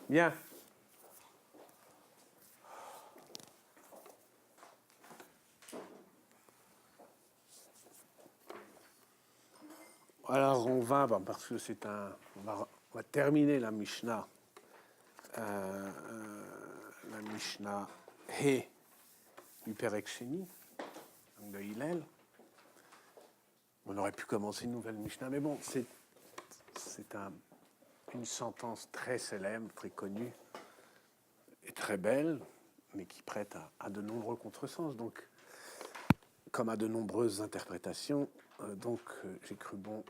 Bien. Alors on va, parce que c'est un, on va terminer la Mishnah, He du Perek Sheni, donc de Hillel. On aurait pu commencer une nouvelle Mishnah, mais bon, c'est une sentence très célèbre, très connue et très belle, mais qui prête à de nombreux contresens, donc comme à de nombreuses interprétations, donc j'ai cru bon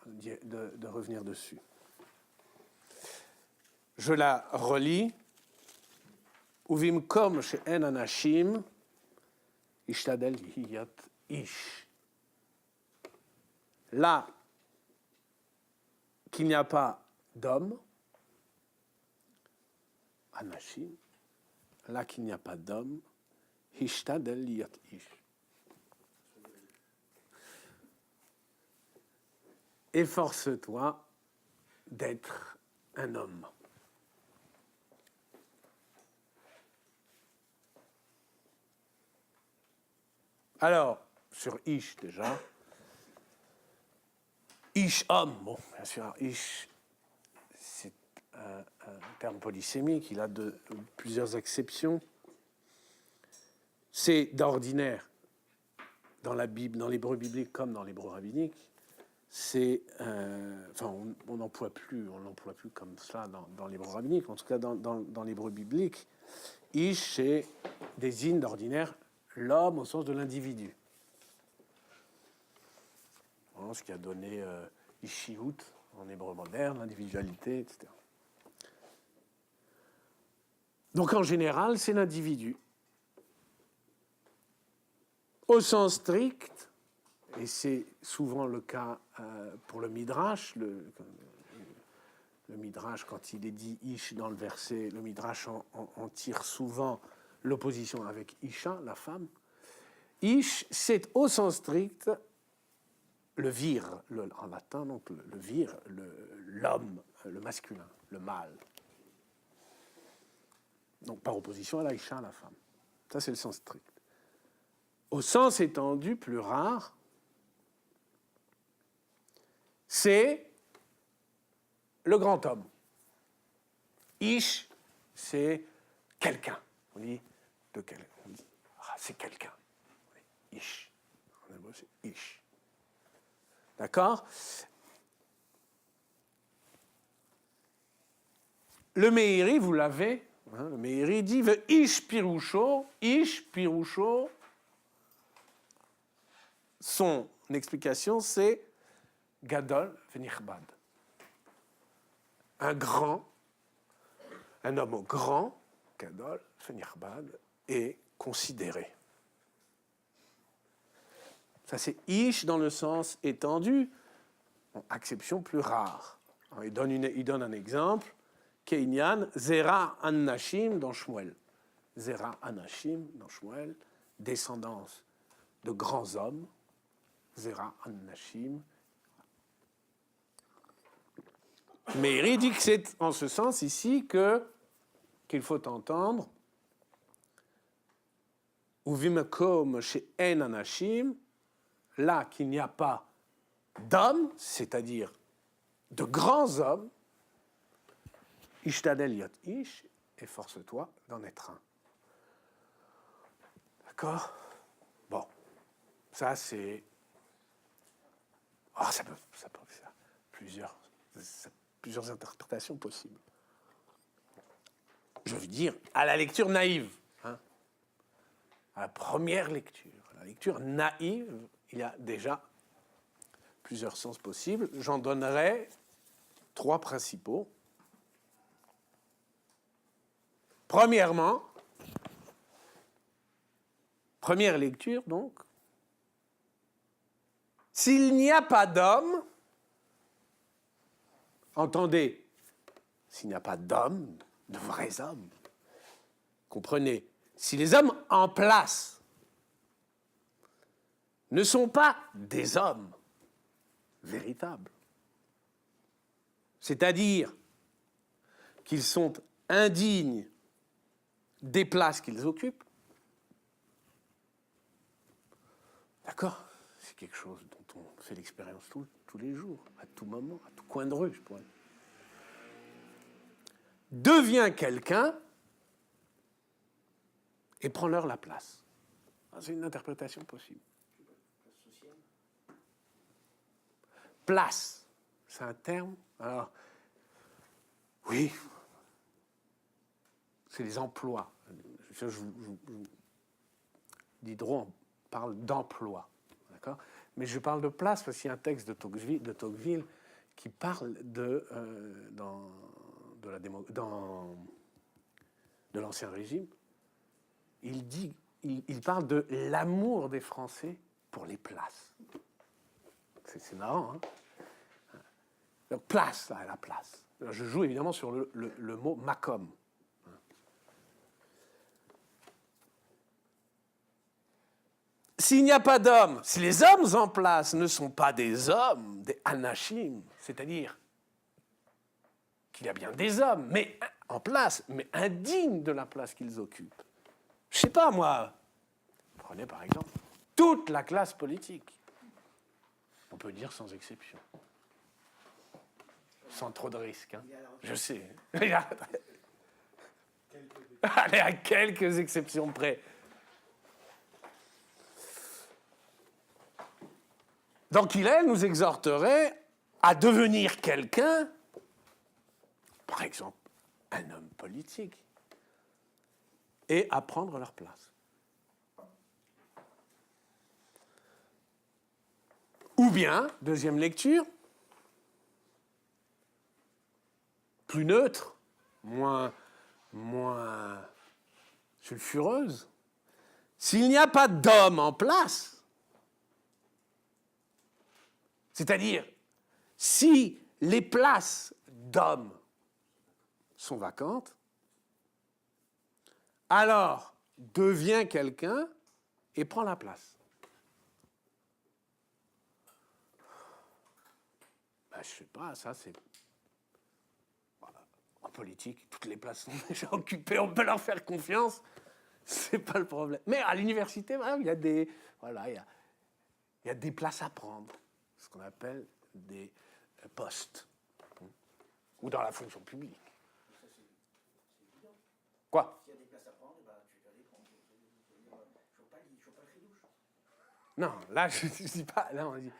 de revenir dessus. Je la relis. Uvimkom she'en anashim ishtadel hiyat ish. Là qu'il n'y a pas d'homme, anashim, là qu'il n'y a pas d'homme, ishtadel hiyat ish. Efforce-toi d'être un homme. Alors, sur Ish déjà, Ish homme, bon, bien sûr, Ish, c'est un terme polysémique, il a plusieurs acceptions. C'est d'ordinaire, dans la Bible, dans l'hébreu biblique comme dans l'hébreu rabbinique, c'est, on n'emploie plus comme ça dans l'hébreu rabbinique, en tout cas dans l'hébreu biblique, Ish désigne d'ordinaire l'homme au sens de l'individu. Ce qui a donné Ishihut en hébreu moderne, l'individualité, etc. Donc en général, c'est l'individu. Au sens strict, et c'est souvent le cas pour le Midrash, le Midrash, quand il est dit Ish dans le verset, le Midrash en tire souvent l'opposition avec Isha, la femme. Ish, c'est au sens strict le vir, en latin, donc le vir, l'homme, le masculin, le mâle. Donc par opposition à la Isha, la femme. Ça, c'est le sens strict. Au sens étendu, plus rare, c'est le grand homme. Ish, c'est quelqu'un. On dit de quelqu'un. On dit, c'est quelqu'un. Ish. En hébreu, c'est Ish. D'accord ? Le Meiri, vous l'avez, le Meiri dit Ish Pirusho, son explication c'est Gadol Venichbad. Un homme grand, Gadol Venichbad, est considéré. Ça, c'est Ish dans le sens étendu, acception plus rare. Alors, il donne un exemple, Keïnian, Zera Anashim dans Shmuel. Zera Anashim dans Shmuel, descendance de grands hommes, Zera Anashim. Mais il dit que c'est en ce sens ici qu'il faut entendre Uvimakom she'en anashim, là qu'il n'y a pas d'hommes, c'est-à-dire de grands hommes, Ishtadel yot ish, efforce-toi d'en être un. D'accord ? Bon, ça c'est... ça peut faire plusieurs interprétations possibles. Je veux dire, à la lecture naïve, à la première lecture, à la lecture naïve, il y a déjà plusieurs sens possibles. J'en donnerai 3 principaux. Premièrement, première lecture donc, s'il n'y a pas d'homme, entendez, s'il n'y a pas d'hommes, de vrais hommes, comprenez, si les hommes en place ne sont pas des hommes véritables, c'est-à-dire qu'ils sont indignes des places qu'ils occupent. D'accord? C'est quelque chose dont on fait l'expérience tous les jours, à tout moment, à tout coin de rue, je pourrais. Devient quelqu'un et prend leur la place. C'est une interprétation possible. Place, c'est un terme. Alors, oui, c'est les emplois. Diderot parle d'emploi, d'accord? Mais je parle de place parce qu'il y a un texte de Tocqueville qui parle de l'Ancien Régime. Il parle de l'amour des Français pour les places. C'est marrant, hein? Donc, place, là, la place. Alors, je joue évidemment sur le mot Macom. S'il n'y a pas d'hommes, si les hommes en place ne sont pas des hommes, des anachim, c'est-à-dire qu'il y a bien des hommes, mais en place, mais indignes de la place qu'ils occupent. Je ne sais pas, moi, prenez par exemple toute la classe politique. On peut dire sans exception. Sans trop de risques. Hein. Je sais. Allez, à quelques exceptions près. Donc il nous exhorterait à devenir quelqu'un, par exemple un homme politique, et à prendre leur place. Ou bien, deuxième lecture, plus neutre, moins sulfureuse. S'il n'y a pas d'homme en place, c'est-à-dire si les places d'hommes sont vacantes, alors devient quelqu'un et prend la place. Ben, je ne sais pas, ça c'est... Voilà. En politique, toutes les places sont déjà occupées, on peut leur faire confiance, c'est pas le problème. Mais à l'université, voilà, il y a des... Voilà, il y a des places à prendre, ce qu'on appelle des postes, ou dans la fonction publique. Quoi? S'il y a des places à prendre, bah, tu vas les prendre. Je ne vois pas le cri douche. Non, là, je ne dis pas. Là, on dit,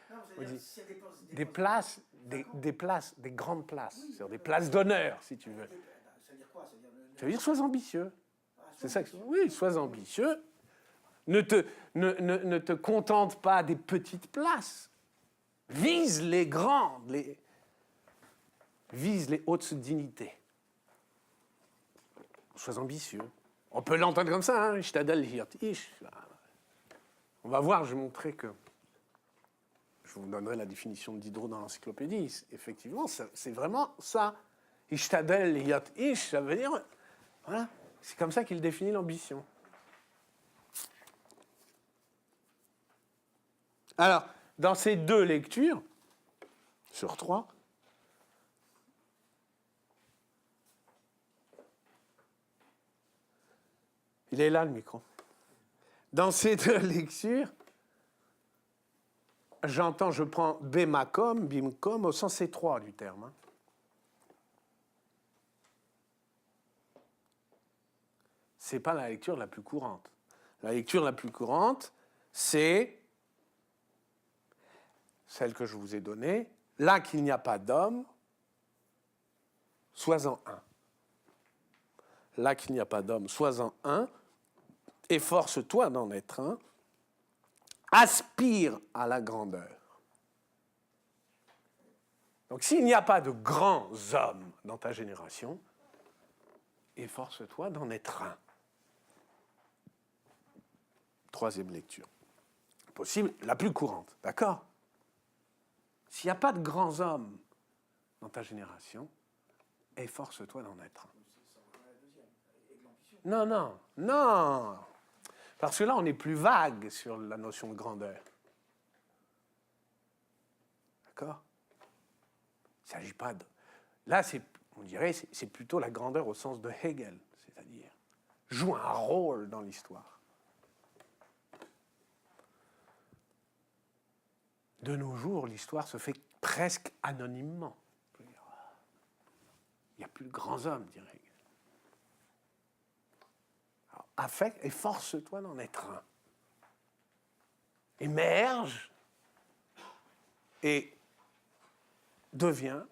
des places, des grandes places, oui, sur des places d'honneur, si tu veux. Ça veut dire quoi? Ça veut dire sois ambitieux. C'est ça que, oui, sois ambitieux. Ne te contente pas des petites places. Vise les grandes, vise les hautes dignités. Sois ambitieux. On peut l'entendre comme ça, hein? On va voir, je vais montrer que... Je vous donnerai la définition de Diderot dans l'encyclopédie. Effectivement, c'est vraiment ça. Ishtadel hiat ish, ça veut dire... Voilà, c'est comme ça qu'il définit l'ambition. Alors, dans ces deux lectures, sur 3, il est là le micro. Dans ces deux lectures, je prends bemakom, bimkom, au sens étroit du terme. Hein. Ce n'est pas la lecture la plus courante. La lecture la plus courante, c'est celle que je vous ai donnée. Là qu'il n'y a pas d'homme, sois-en un. Là qu'il n'y a pas d'homme, sois-en un. Efforce-toi d'en être un. Aspire à la grandeur. Donc s'il n'y a pas de grands hommes dans ta génération, efforce-toi d'en être un. Troisième lecture. Possible, la plus courante, d'accord? S'il n'y a pas de grands hommes dans ta génération, efforce-toi d'en être un. Non, non, non. Parce que là, on est plus vague sur la notion de grandeur. D'accord? Il ne s'agit pas de... Là, on dirait, c'est plutôt la grandeur au sens de Hegel, c'est-à-dire joue un rôle dans l'histoire. De nos jours, l'histoire se fait presque anonymement. Il n'y a plus de grands hommes, dirait Hegel. Alors, affecte et force-toi d'en être un. Émerge et deviens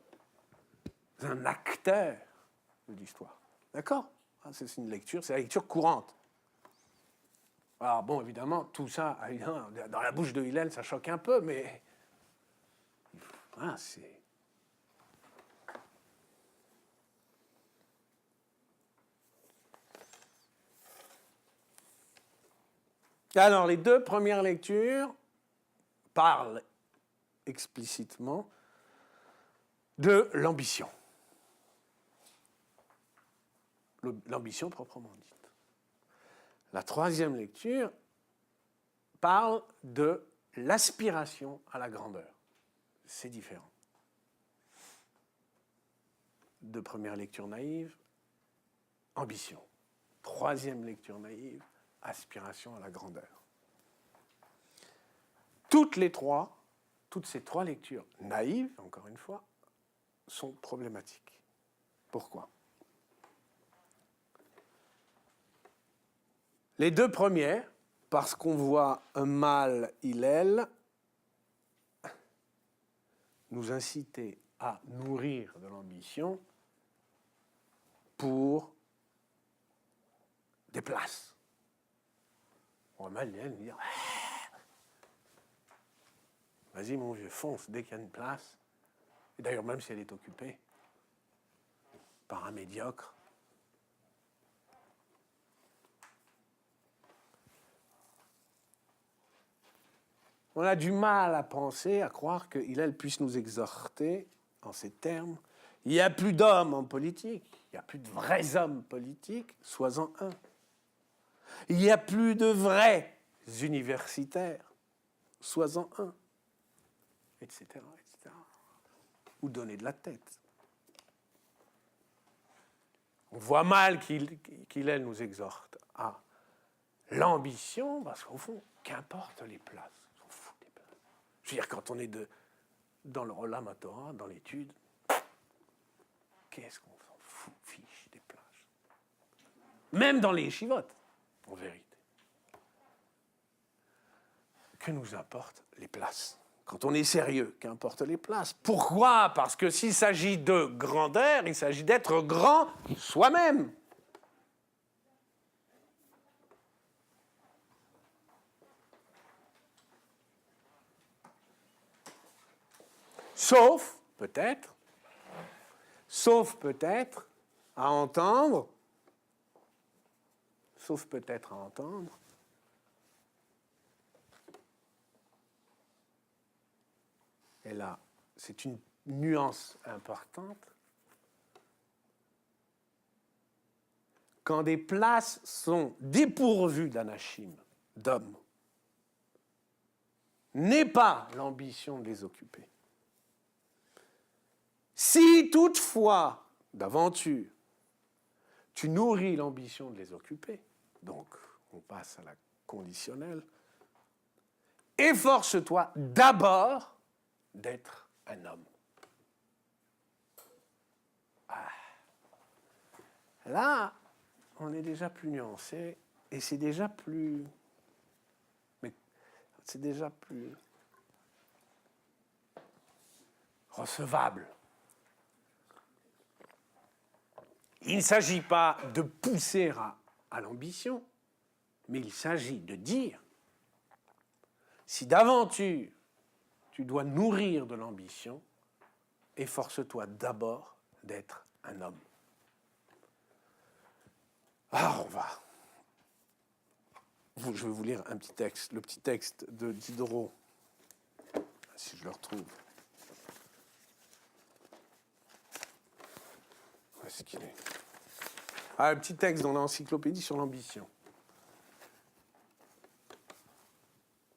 un acteur de l'histoire. D'accord ? C'est une lecture, c'est la lecture courante. Alors bon, évidemment, tout ça, dans la bouche de Hillel, ça choque un peu, mais c'est... Alors, les deux premières lectures parlent explicitement de l'ambition. L'ambition proprement dite. La troisième lecture parle de l'aspiration à la grandeur. C'est différent. Deux premières lectures naïves, ambition. Troisième lecture naïve, aspiration à la grandeur. Toutes ces trois lectures naïves, encore une fois, sont problématiques. Pourquoi ? Les deux premières, parce qu'on voit un mal Hillel nous inciter à nourrir de l'ambition pour des places. On va mal Hillel nous dire vas-y mon vieux, fonce dès qu'il y a une place. Et d'ailleurs, même si elle est occupée par un médiocre. On a du mal à penser, à croire que Hillel puisse nous exhorter en ces termes. Il n'y a plus d'hommes en politique, il n'y a plus de vrais hommes politiques, sois-en un. Il n'y a plus de vrais universitaires, sois-en un, etc., etc. Ou donner de la tête. On voit mal qu'Hillel nous exhorte à l'ambition, parce qu'au fond, qu'importe les places. Je veux dire, quand on est dans le Olam HaTorah, dans l'étude, qu'est-ce qu'on s'en fout, fiche des plages. Même dans les yeshivotes, en vérité. Que nous importent les places ? Quand on est sérieux, qu'importent les places. Pourquoi ? Parce que s'il s'agit de grandeur, il s'agit d'être grand soi-même. Sauf peut-être à entendre, et là, c'est une nuance importante, quand des places sont dépourvues d'anachim, d'hommes, n'est pas l'ambition de les occuper. Si toutefois, d'aventure, tu nourris l'ambition de les occuper, donc on passe à la conditionnelle, efforce-toi d'abord d'être un homme. Là, on est déjà plus nuancé et c'est déjà plus recevable. Il ne s'agit pas de pousser à l'ambition, mais il s'agit de dire, si d'aventure tu dois nourrir de l'ambition, efforce-toi d'abord d'être un homme. Alors je vais vous lire un petit texte, le petit texte de Diderot, si je le retrouve. Où est-ce qu'il est ? Un petit texte dans l'encyclopédie sur l'ambition.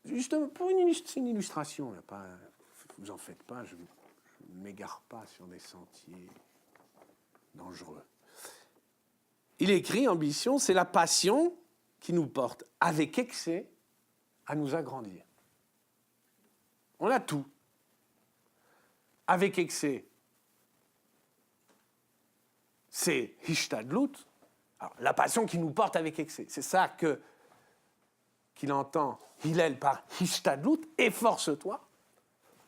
Justement, c'est une illustration, vous en faites pas, je ne m'égare pas sur des sentiers dangereux. Il écrit, ambition, c'est la passion qui nous porte avec excès à nous agrandir. On a tout. Avec excès, c'est hishtadlut. Alors, la passion qui nous porte avec excès. C'est ça qu'il entend Hillel par hishtadlut, efforce-toi,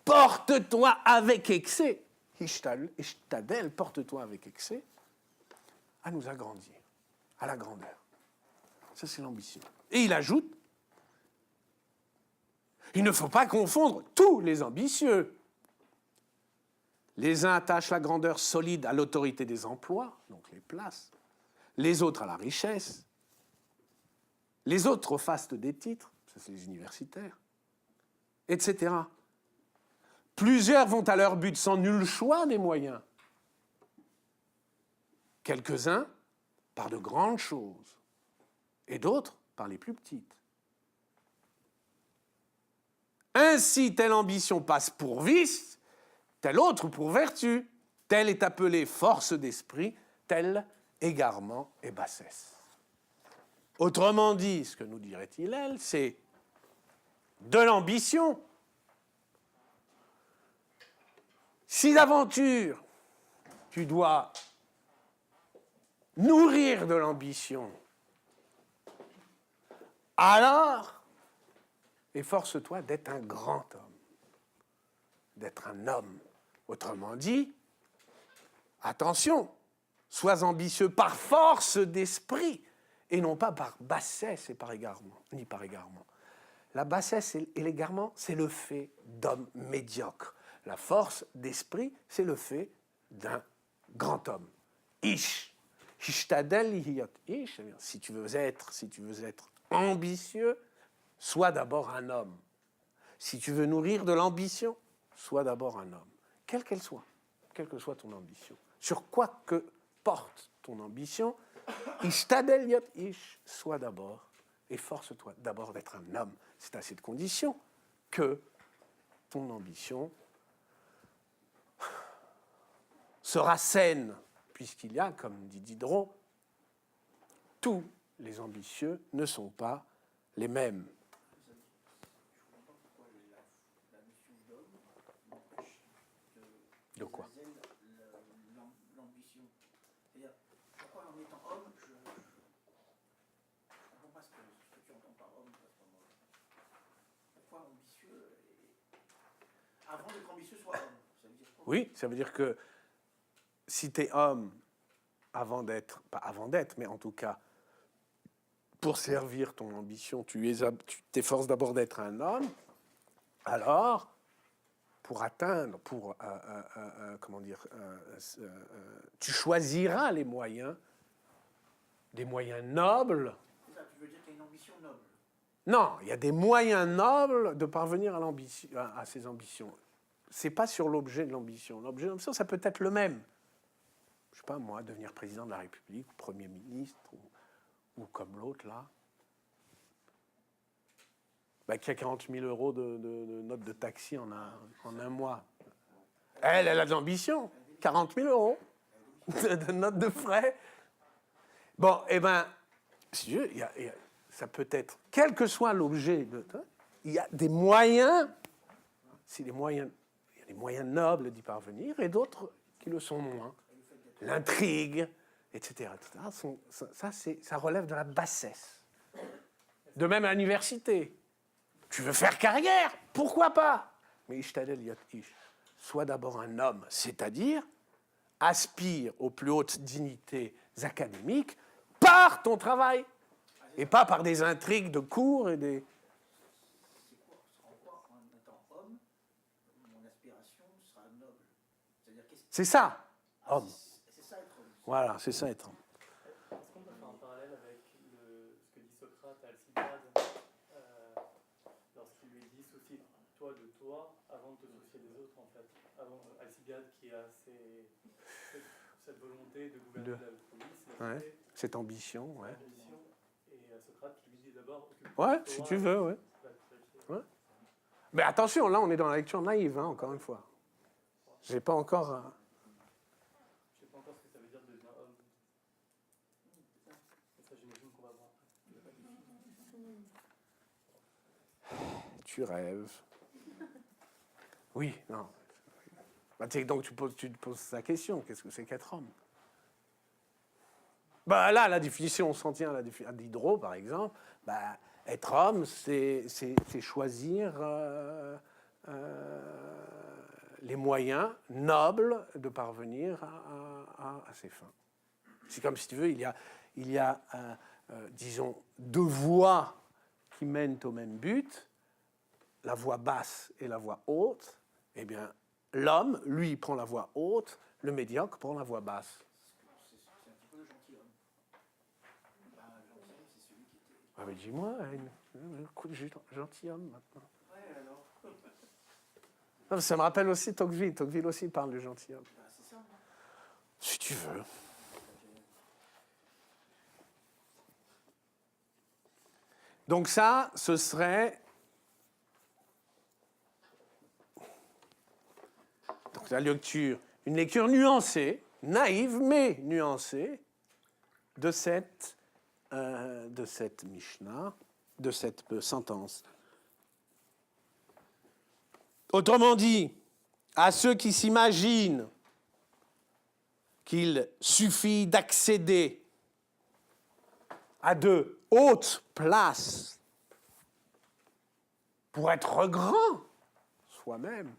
porte-toi avec excès. Hishtadel, porte-toi avec excès, à nous agrandir, à la grandeur. Ça, c'est l'ambition. Et il ajoute, il ne faut pas confondre tous les ambitieux. Les uns attachent la grandeur solide à l'autorité des emplois, donc les places, les autres à la richesse, les autres au faste des titres, ça c'est les universitaires, etc. Plusieurs vont à leur but sans nul choix des moyens. Quelques-uns par de grandes choses et d'autres par les plus petites. Ainsi, telle ambition passe pour vice, telle autre pour vertu. Telle est appelée force d'esprit, telle égarement et bassesse. Autrement dit, ce que nous dirait Hillel, c'est de l'ambition. Si d'aventure, tu dois nourrir de l'ambition, alors, efforce-toi d'être un grand homme, d'être un homme. Autrement dit, attention, sois ambitieux par force d'esprit et non pas par bassesse et par égarement, ni par égarement. La bassesse et l'égarement, c'est le fait d'hommes médiocres. La force d'esprit, c'est le fait d'un grand homme. Ish. Hishtadel hiyot ish. Si tu veux être ambitieux, sois d'abord un homme. Si tu veux nourrir de l'ambition, sois d'abord un homme. Quelle qu'elle soit, quelle que soit ton ambition. Sur quoi que porte ton ambition, Hishtadel hiyot ish, sois d'abord, efforce-toi d'abord d'être un homme. C'est à cette condition que ton ambition sera saine, puisqu'il y a, comme dit Diderot, tous les ambitieux ne sont pas les mêmes. De quoi? L'ambition. C'est-à-dire, pourquoi en étant homme, je ne comprends pas ce que tu entends par homme à ce moment-là. Pourquoi ambitieux avant d'être ambitieux, sois homme. Ça veut dire quoi? Oui, ça veut dire que si tu es homme, pas avant d'être, mais en tout cas, pour servir ton ambition, tu t'efforces d'abord d'être un homme, alors, pour atteindre, tu choisiras les moyens, des moyens nobles. C'est ça, tu veux dire qu'il y a une ambition noble? Non, il y a des moyens nobles de parvenir à ces ambitions. Ce n'est pas sur l'objet de l'ambition. L'objet de l'ambition, ça peut être le même. Je ne sais pas, moi, devenir président de la République, Premier ministre, ou comme l'autre, là, qui a 40 000 euros de notes de taxi en un mois. Elle a de l'ambition. 40 000 euros de notes de frais. Bon, eh bien, si Dieu, ça peut être, quel que soit l'objet, il y a des moyens, il y a des moyens nobles d'y parvenir et d'autres qui le sont moins. L'intrigue, etc. Ça relève de la bassesse. De même à l'université. Tu veux faire carrière? Pourquoi pas? Mais Ishtadel Yot Ish, sois d'abord un homme, c'est-à-dire aspire aux plus hautes dignités académiques par ton travail et pas par des intrigues de cours et des... En quoi, en étant homme, mon aspiration sera noble? C'est-à-dire, C'est ça, homme. C'est ça être homme. Voilà, c'est ça être homme. Est-ce qu'on peut faire un parallèle avec ce que dit Socrate à Alcibiade lorsqu'il lui dit soucie-toi de toi avant de te soucier des autres, en fait. Alcibiade qui a cette volonté de gouverner la police, cette ambition, ouais. Et Socrate qui lui dit d'abord... Ouais, si tu veux, ouais. Mais attention, là, on est dans la lecture naïve, encore une fois. J'ai pas encore... Je ne sais pas encore ce que ça veut dire de j'imagine qu'on va voir après. Tu rêves. Oui, non. Bah, donc tu te poses la question, qu'est-ce que c'est qu'être homme? Bah, là, la définition, on s'en tient à Diderot, par exemple. Bah, être homme, c'est choisir les moyens nobles de parvenir à ses fins. C'est comme, si tu veux, il y a disons, deux voies qui mènent au même but, la voie basse et la voie haute. Eh bien, l'homme, lui, prend la voie haute, le médiocre prend la voie basse. C'est un petit peu le gentilhomme. Bah, gentilhomme, c'est celui qui était. Ah, mais dis-moi, gentilhomme maintenant. Ouais, alors. Non, ça me rappelle aussi Tocqueville. Tocqueville aussi parle du gentilhomme. Bah, c'est ça. Si tu veux. Donc ça, ce serait... Donc la lecture, une lecture nuancée, naïve, mais nuancée, de cette Mishnah, de cette sentence. Autrement dit, à ceux qui s'imaginent qu'il suffit d'accéder à de hautes places pour être grand soi-même.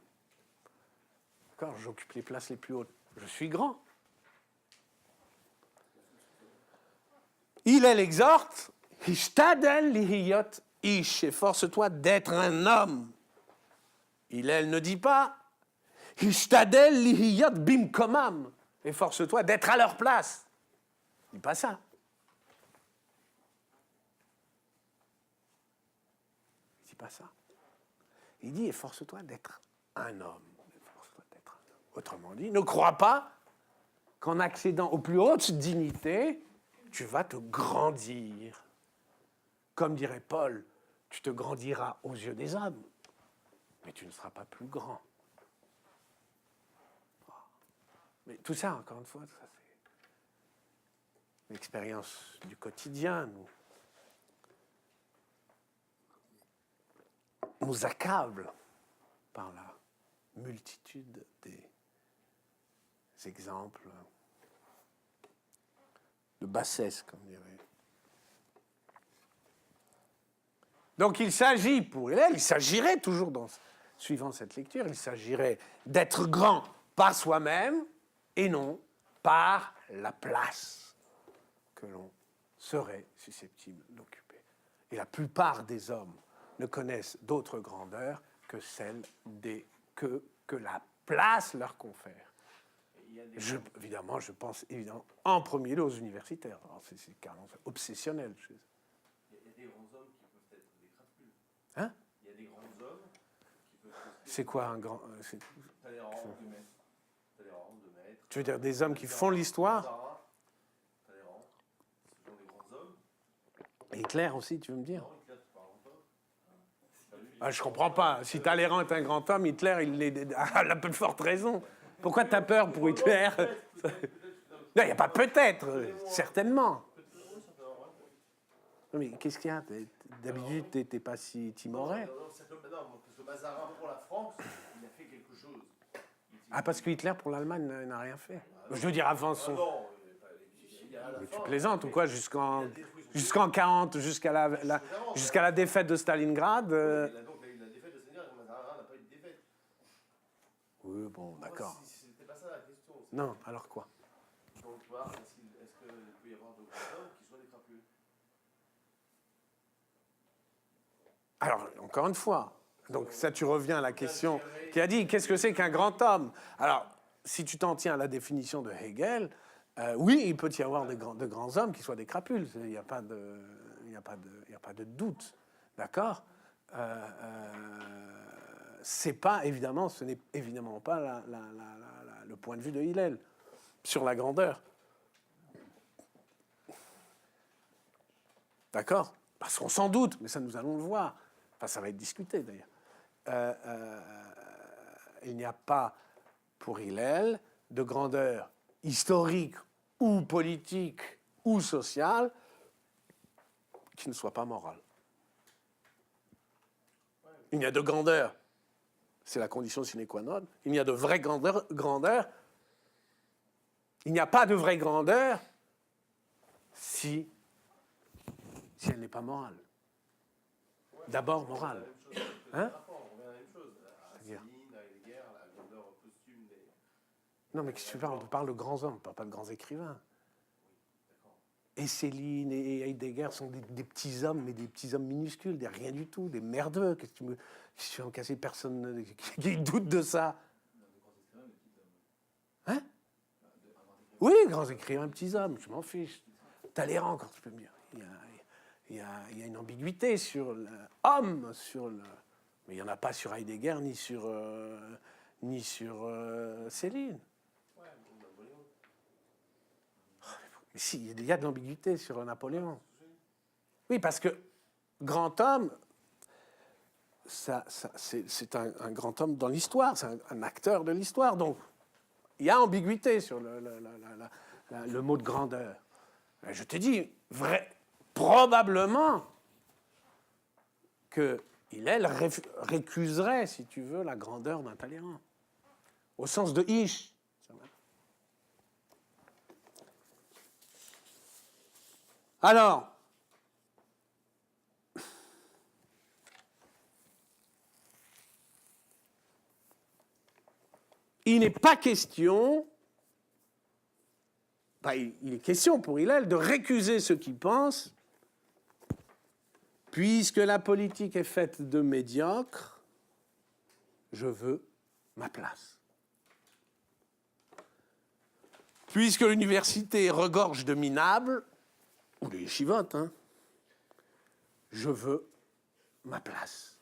D'accord, j'occupe les places les plus hautes, je suis grand. Il l'exhorte, Hishtadel lihiyot ish, efforce-toi d'être un homme. Elle ne dit pas, Hishtadel lihiyot bimkomam, efforce-toi d'être à leur place. Il ne dit pas ça. Il ne dit pas ça. Il dit, efforce-toi d'être un homme. Efforce-toi d'être un homme. Autrement dit, ne crois pas qu'en accédant aux plus hautes dignités, tu vas te grandir. Comme dirait Paul, tu te grandiras aux yeux des hommes, mais tu ne seras pas plus grand. Mais tout ça, encore une fois, ça c'est l'expérience du quotidien, nous accable par la multitude des exemples de bassesse, comme dirait. Donc il s'agit pour Hillel, il s'agirait toujours, suivant cette lecture, il s'agirait d'être grand par soi-même et non par la place que l'on serait susceptible d'occuper. Et la plupart des hommes ne connaissent d'autre grandeur que celle que la place leur confère. Évidemment, je pense en premier lieu aux universitaires. C'est carrément obsessionnel chez eux. Il y a des grands hommes qui peuvent être des crapules. Hein? Il y a des grands hommes qui peuvent être... C'est quoi un grand... Talleyrand de maître. Talleyrand de maître. Tu veux dire des hommes qui font l'histoire? Talleyrand. Ce sont des grands hommes. Hitler aussi, tu veux me dire? Non, Hitler, tu parles pas. Ah, je comprends pas. Si Talleyrand est un grand homme, Hitler, il a la peu de forte raison. Pourquoi tu as peur pour Hitler? Non, il n'y a pas peut-être, certainement. Non, mais qu'est-ce qu'il y a? D'habitude, tu n'étais pas si timoré. Non, parce que Mazarin, pour la France, il a fait quelque chose. Ah, parce que Hitler, pour l'Allemagne, n'a rien fait. Je veux dire, avant son... Mais tu plaisantes ou quoi? Jusqu'en 40, jusqu'à la défaite de Stalingrad Donc, la défaite de Stalingrad, Mazarin n'a pas eu de défaite. Oui, bon, d'accord. C'était pas ça la question. Non, alors quoi? Donc, tu vois, est-ce qu'il peut y avoir de grands hommes qui soient des crapules? Alors, encore une fois, donc ça, tu reviens à la question qui a dit, qu'est-ce que c'est qu'un grand homme? Alors, si tu t'en tiens à la définition de Hegel, oui, il peut y avoir de grands hommes qui soient des crapules, il n'y a pas de doute, d'accord? Ce n'est évidemment pas le point de vue de Hillel sur la grandeur. D'accord? Parce qu'on s'en doute, mais ça nous allons le voir. Enfin, ça va être discuté d'ailleurs. Il n'y a pas pour Hillel de grandeur historique ou politique ou sociale qui ne soit pas moral. Il n'y a de grandeur, c'est la condition sine qua non. Il n'y a de vraie grandeur. Il n'y a pas de vraie grandeur si elle n'est pas morale. D'abord morale. Hein? On revient à la même chose. À C'est-à-dire Céline, à Heidegger, la grandeur posthume des... Non, mais qu'est-ce que tu parles? On parle de grands hommes, on ne parle pas de grands écrivains. Et Céline et Heidegger sont des petits hommes, mais des petits hommes minuscules, des rien du tout, des merdeux. Qu'est-ce que tu veux en casser? Personne qui doute de ça. Hein? Oui, grands écrivains, petits hommes, je m'en fiche. Talleyrand, encore, tu peux me dire. Il y a une ambiguïté sur l'homme, mais il n'y en a pas sur Heidegger ni sur Céline. Mais si, il y a de l'ambiguïté sur Napoléon. Oui, parce que grand homme, c'est un grand homme dans l'histoire, c'est un acteur de l'histoire. Donc, il y a ambiguïté sur le mot de grandeur. Je te dis, probablement que Hillel récuserait, si tu veux, la grandeur d'un Talleyrand, au sens de Ish. Alors, il n'est pas question, il est question pour Hillel de récuser ceux qui pensent, puisque la politique est faite de médiocres, je veux ma place. Puisque l'université regorge de minables, ou les yeshivotes, je veux ma place.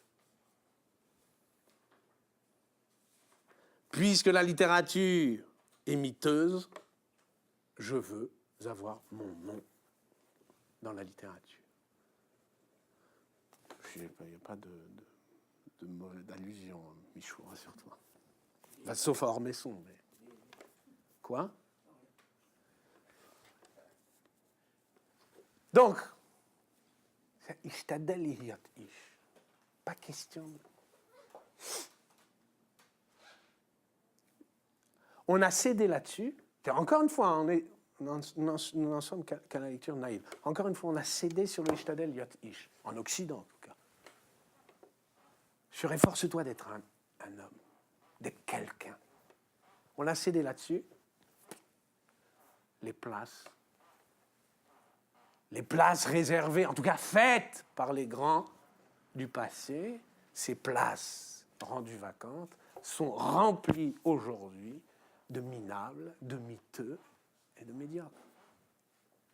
Puisque la littérature est miteuse, je veux avoir mon nom dans la littérature. Il n'y a pas d'allusion, Michou, rassure-toi. Enfin, sauf à Ormesson. Mais... Quoi? Donc, pas question. On a cédé là-dessus. Encore une fois, nous n'en sommes qu'à la lecture naïve. Encore une fois, on a cédé sur le Ishtadel Yot Ish, en Occident en tout cas. Sur efforce-toi d'être un homme, d'être quelqu'un. On a cédé là-dessus. Les places réservées, en tout cas faites par les grands du passé, ces places rendues vacantes sont remplies aujourd'hui de minables, de miteux et de médiocres.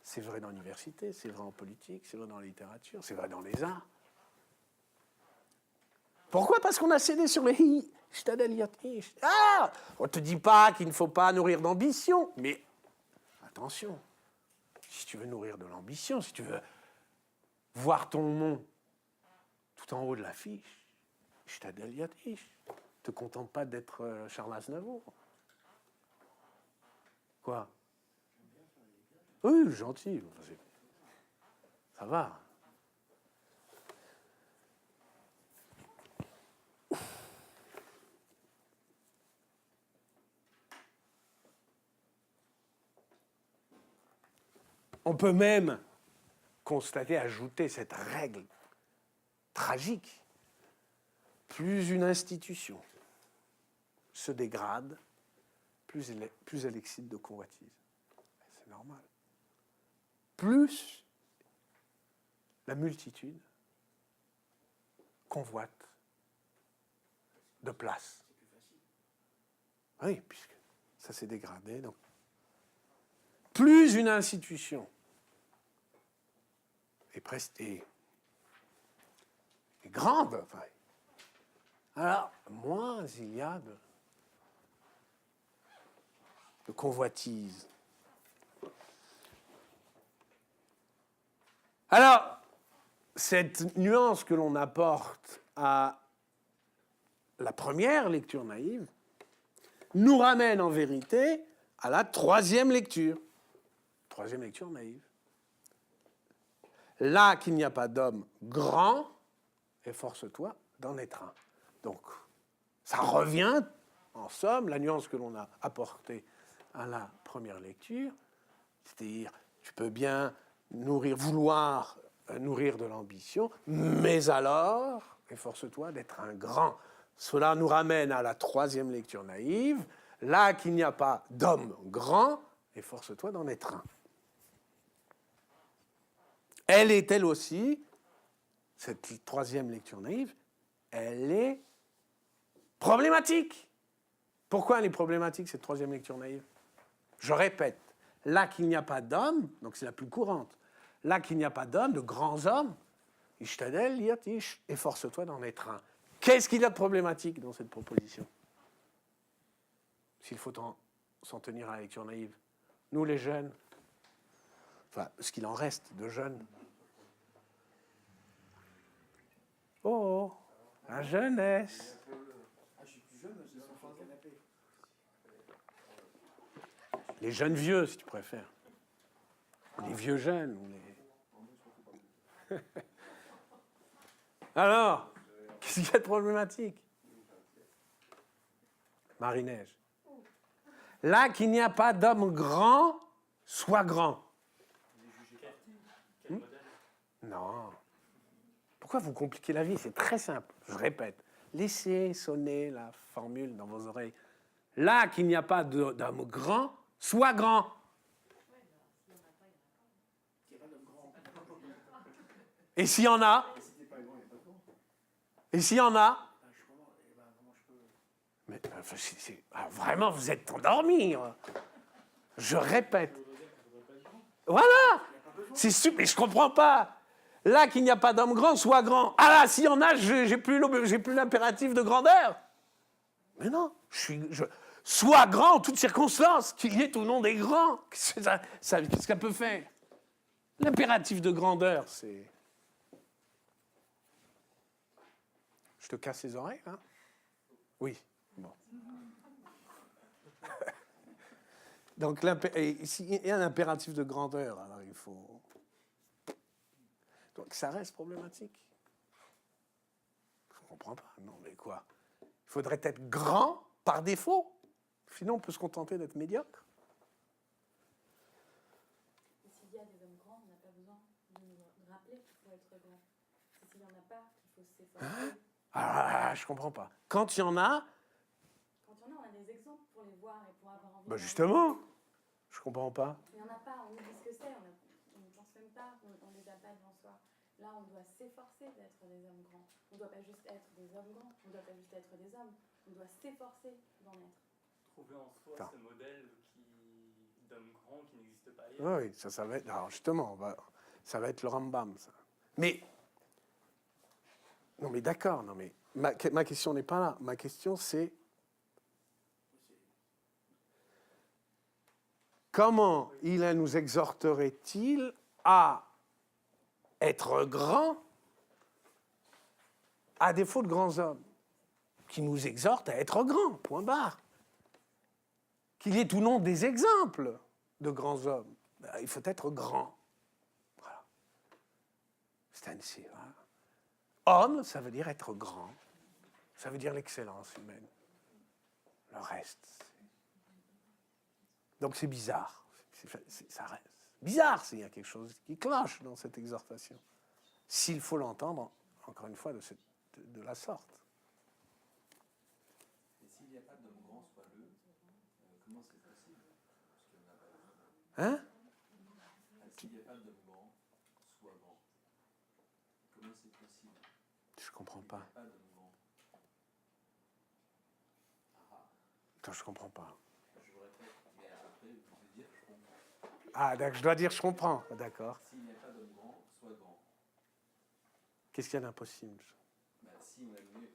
C'est vrai dans l'université, c'est vrai en politique, c'est vrai dans la littérature, c'est vrai dans les arts. Pourquoi? Parce qu'on a cédé sur les hi. Ah, on ne te dit pas qu'il ne faut pas nourrir d'ambition, mais attention, si tu veux nourrir de l'ambition, si tu veux voir ton nom tout en haut de l'affiche, ne te contente pas d'être Charles Aznavour. Quoi? Oui, gentil. Ça va. On peut même constater, ajouter cette règle tragique. Plus une institution se dégrade, plus elle excite de convoitise. C'est normal. Plus la multitude convoite de place. Oui, puisque ça s'est dégradé. Donc, plus une institution est grande, enfin, alors moins il y a de convoitise. Alors, cette nuance que l'on apporte à la première lecture naïve nous ramène en vérité à la troisième lecture. Troisième lecture naïve. là qu'il n'y a pas d'homme grand, efforce-toi d'en être un. Donc, ça revient, en somme, la nuance que l'on a apportée à la première lecture, c'est-à-dire, tu peux bien vouloir nourrir de l'ambition, mais alors, efforce-toi d'être un grand. Cela nous ramène à la troisième lecture naïve, là qu'il n'y a pas d'homme grand, efforce-toi d'en être un. Elle est elle aussi, cette troisième lecture naïve, elle est problématique. Pourquoi elle est problématique, cette troisième lecture naïve? Je répète, là qu'il n'y a pas d'homme, donc c'est la plus courante, là qu'il n'y a pas d'homme, de grands hommes, ishtadel yatish, efforce-toi d'en être un. Qu'est-ce qu'il y a de problématique dans cette proposition? S'il faut s'en tenir à la lecture naïve. Nous, les jeunes, enfin, ce qu'il en reste de jeunes. Oh, la jeunesse. Ah, je suis plus jeune, j'ai 100 ans. Canapé. Les jeunes vieux, si tu préfères. Les vieux jeunes. Ou les... Alors, qu'est-ce qu'il y a de problématique? Marie-Neige. Là qu'il n'y a pas d'homme grand, sois grand. Non. Pourquoi vous compliquez la vie? C'est très simple. Je répète. Laissez sonner la formule dans vos oreilles. Là qu'il n'y a pas d'homme grand, sois grand. Et s'il y en a? Et s'il y en a? Mais vraiment, vous êtes endormis. Je répète. Voilà. C'est super. Mais je comprends pas. Là qu'il n'y a pas d'homme grand, sois grand. Ah là, s'il y en a, j'ai plus l'impératif de grandeur. Mais non, sois grand en toutes circonstances, qu'il y ait ou non des grands. Qu'est-ce que ça peut faire? L'impératif de grandeur, c'est... Je te casse les oreilles, là? Oui. Bon. Donc, il y a un impératif de grandeur, alors il faut... Donc, ça reste problématique. Je ne comprends pas. Non, mais quoi? Il faudrait être grand par défaut. Sinon, on peut se contenter d'être médiocre. Et s'il y a des hommes grands, on n'a pas besoin de nous rappeler qu'il faut être grand. S'il n'y en a pas, qu'il faut s'efforcer. Ah, je ne comprends pas. Quand il y en a... Quand il y en a, on a des exemples pour les voir et pour avoir envie. Bah justement, je ne comprends pas. Il n'y en a pas, on oublie ce que c'est, on ne pense même pas, on ne les a pas devant soi. Là, on doit s'efforcer d'être des hommes grands. On ne doit pas juste être des hommes grands, on ne doit pas juste être des hommes, on doit s'efforcer d'en être. Trouver en soi ce modèle d'homme grand qui n'existe pas ailleurs. Oui, ça va être... Alors justement, ça va être le Rambam, ça. Mais... Non, mais d'accord, non, mais ma question n'est pas là. Ma question, c'est... Comment il nous exhorterait-il à être grand à défaut de grands hommes? Qui nous exhorte à être grand, point barre. Qu'il y ait ou non des exemples de grands hommes. Il faut être grand. Voilà. C'est ainsi. Voilà. Homme, ça veut dire être grand. Ça veut dire l'excellence humaine. Le reste. Donc c'est bizarre. Ça reste bizarre s'il y a quelque chose qui cloche dans cette exhortation. S'il faut l'entendre, encore une fois, de la sorte. Et s'il n'y a pas d'homme grand, soit le, comment c'est possible? Hein? S'il n'y a pas d'homme grand, soit grand. Comment c'est possible? Je comprends pas. Pas d'homme grand. Attends, je comprends pas. Je vous répète, mais après, vous pouvez dire je comprends. Ah, d'accord, je dois dire je comprends. D'accord. S'il n'y a pas d'homme grand, soit grand. Qu'est-ce qu'il y a d'impossible? Si on admet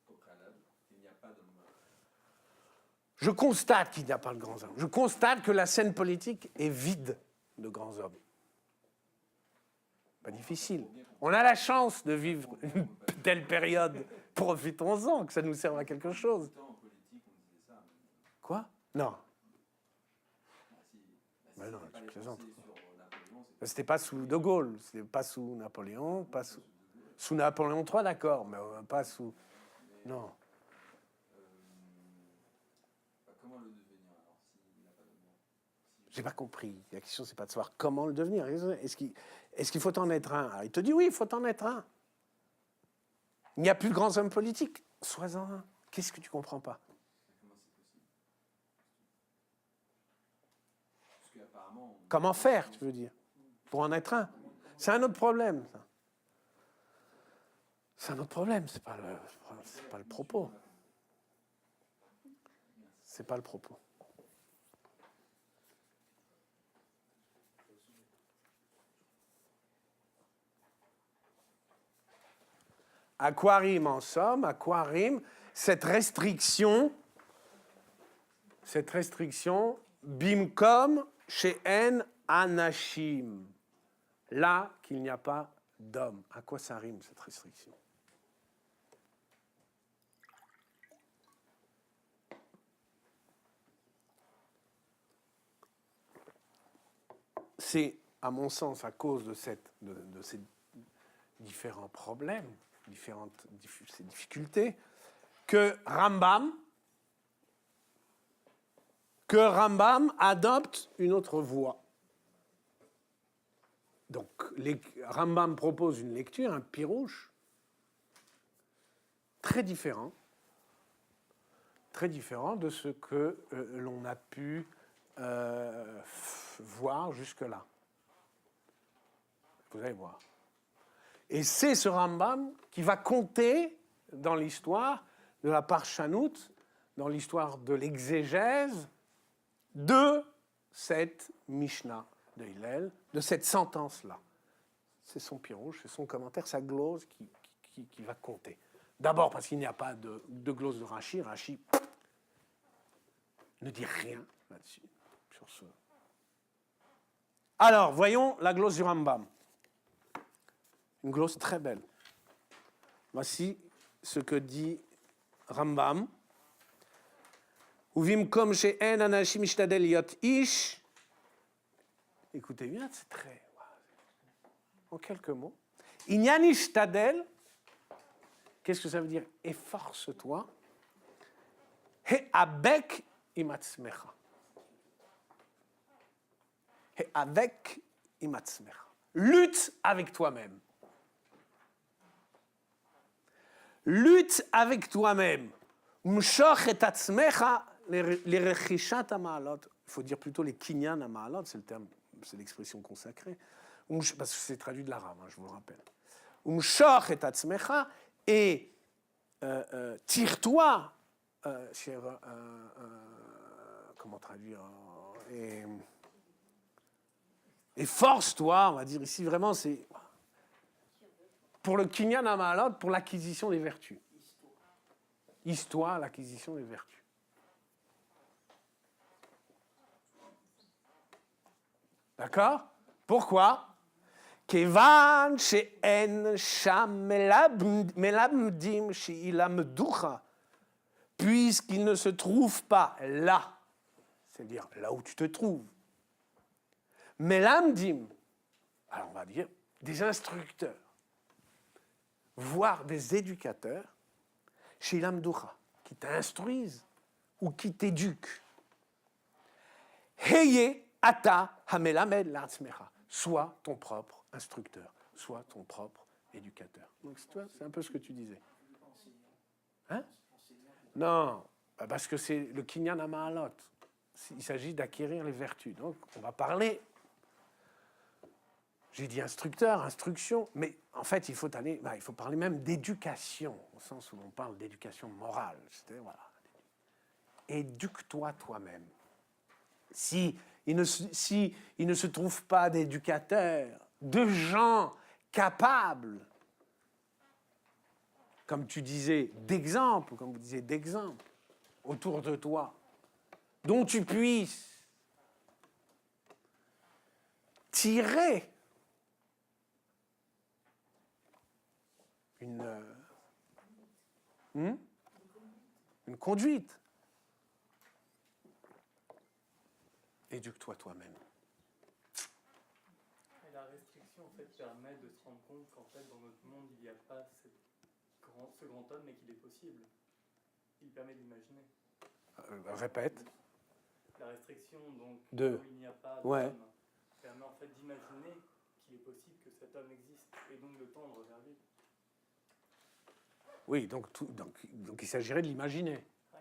au préalable qu'il n'y a pas d'homme grand. Je constate qu'il n'y a pas de grands hommes. Je constate que la scène politique est vide de grands hommes. Pas difficile. On a la chance de vivre une telle période. Profitons-en, que ça nous serve à quelque chose. En politique, on disait ça. Quoi? Non. Si Ben non, c'était pas tu les plaisantes. Français sur Napoléon, C'était pas sous De Gaulle, c'était pas sous Napoléon, pas sous Napoléon III, d'accord, mais pas sous... Non. Comment le devenir alors s'il n'a pas de nom? J'ai pas compris. La question, c'est pas de savoir comment le devenir. Est-ce qu'il faut en être un? Alors, il te dit oui, il faut en être un. Il n'y a plus de grands hommes politiques. Sois-en un. Qu'est-ce que tu comprends pas? Comment c'est possible? Parce qu'apparemment... Comment faire, tu veux dire? Pour en être un. C'est un autre problème, ça. C'est un autre problème, c'est pas le propos. C'est pas le propos. À quoi rime en somme? À quoi rime cette restriction, bimkom she'en anashim, là qu'il n'y a pas d'homme. À quoi ça rime cette restriction? C'est, à mon sens, à cause de ces différents problèmes, ces difficultés, que Rambam adopte une autre voie. Donc, Rambam propose une lecture, un pirouche, très différent de ce que l'on a pu voir jusque-là. Vous allez voir. Et c'est ce Rambam qui va compter dans l'histoire de la Parshanout, dans l'histoire de l'exégèse de cette Mishnah de Hillel, de cette sentence-là. C'est son pirouche, c'est son commentaire, sa glose qui va compter. D'abord parce qu'il n'y a pas de glose de Rashi. Rashi ne dit rien là-dessus, sur ce. Alors, voyons la glose du Rambam. Une glose très belle. Voici ce que dit Rambam. Uvimkom she'en anashim ishtadel liot ish. Écoutez bien, c'est très... En quelques mots. Inyan ishtadel, qu'est-ce que ça veut dire? Efforce-toi. He'abek imatzmecha. He'avek imatzmecha. Lutte avec toi-même. Lutte avec toi-même. Mshoch et atzmecha lerechishat ha'ma'alot. Il faut dire plutôt les kinyan ha'ma'alot, c'est le terme, c'est l'expression consacrée. Parce que c'est traduit de l'arabe, je vous le rappelle. Mshoch et atzmecha, et tire-toi, comment traduire, et force-toi, on va dire ici vraiment, c'est pour le kinyan ha'ma'alot, pour l'acquisition des vertus. Histoire, l'acquisition des vertus. D'accord? Pourquoi? Kevan she'en sham melamdim she'ilamducha, puisqu'il ne se trouve pas là, c'est-à-dire là où tu te trouves. Melamdim, alors on va dire des instructeurs, voire des éducateurs, she'ilamducha, qui t'instruisent ou qui t'éduquent. Heye ata hamelamed la'atzmecha. Sois ton propre instructeur, sois ton propre éducateur. Donc, c'est un peu ce que tu disais. Hein? Non, parce que c'est le kinyan ha'ma'alot. Il s'agit d'acquérir les vertus. Donc, on va parler, j'ai dit instructeur, instruction, mais en fait, il faut parler même d'éducation, au sens où on parle d'éducation morale. C'est-à-dire, voilà, éduque-toi toi-même. Si il ne se trouve pas d'éducateurs, de gens capables, comme tu disais, d'exemple, comme vous disiez, d'exemple, autour de toi, dont tu puisses tirer une conduite. Éduque-toi toi-même. Et la restriction en fait, permet de se rendre compte qu'en fait, dans notre monde, il n'y a pas ce grand homme, mais qu'il est possible. Il permet d'imaginer. Répète. La restriction, donc, De. où il n'y a pas Ouais. d'homme, permet en fait d'imaginer qu'il est possible que cet homme existe, et donc de tendre vers lui. Oui, donc il s'agirait de l'imaginer. Mais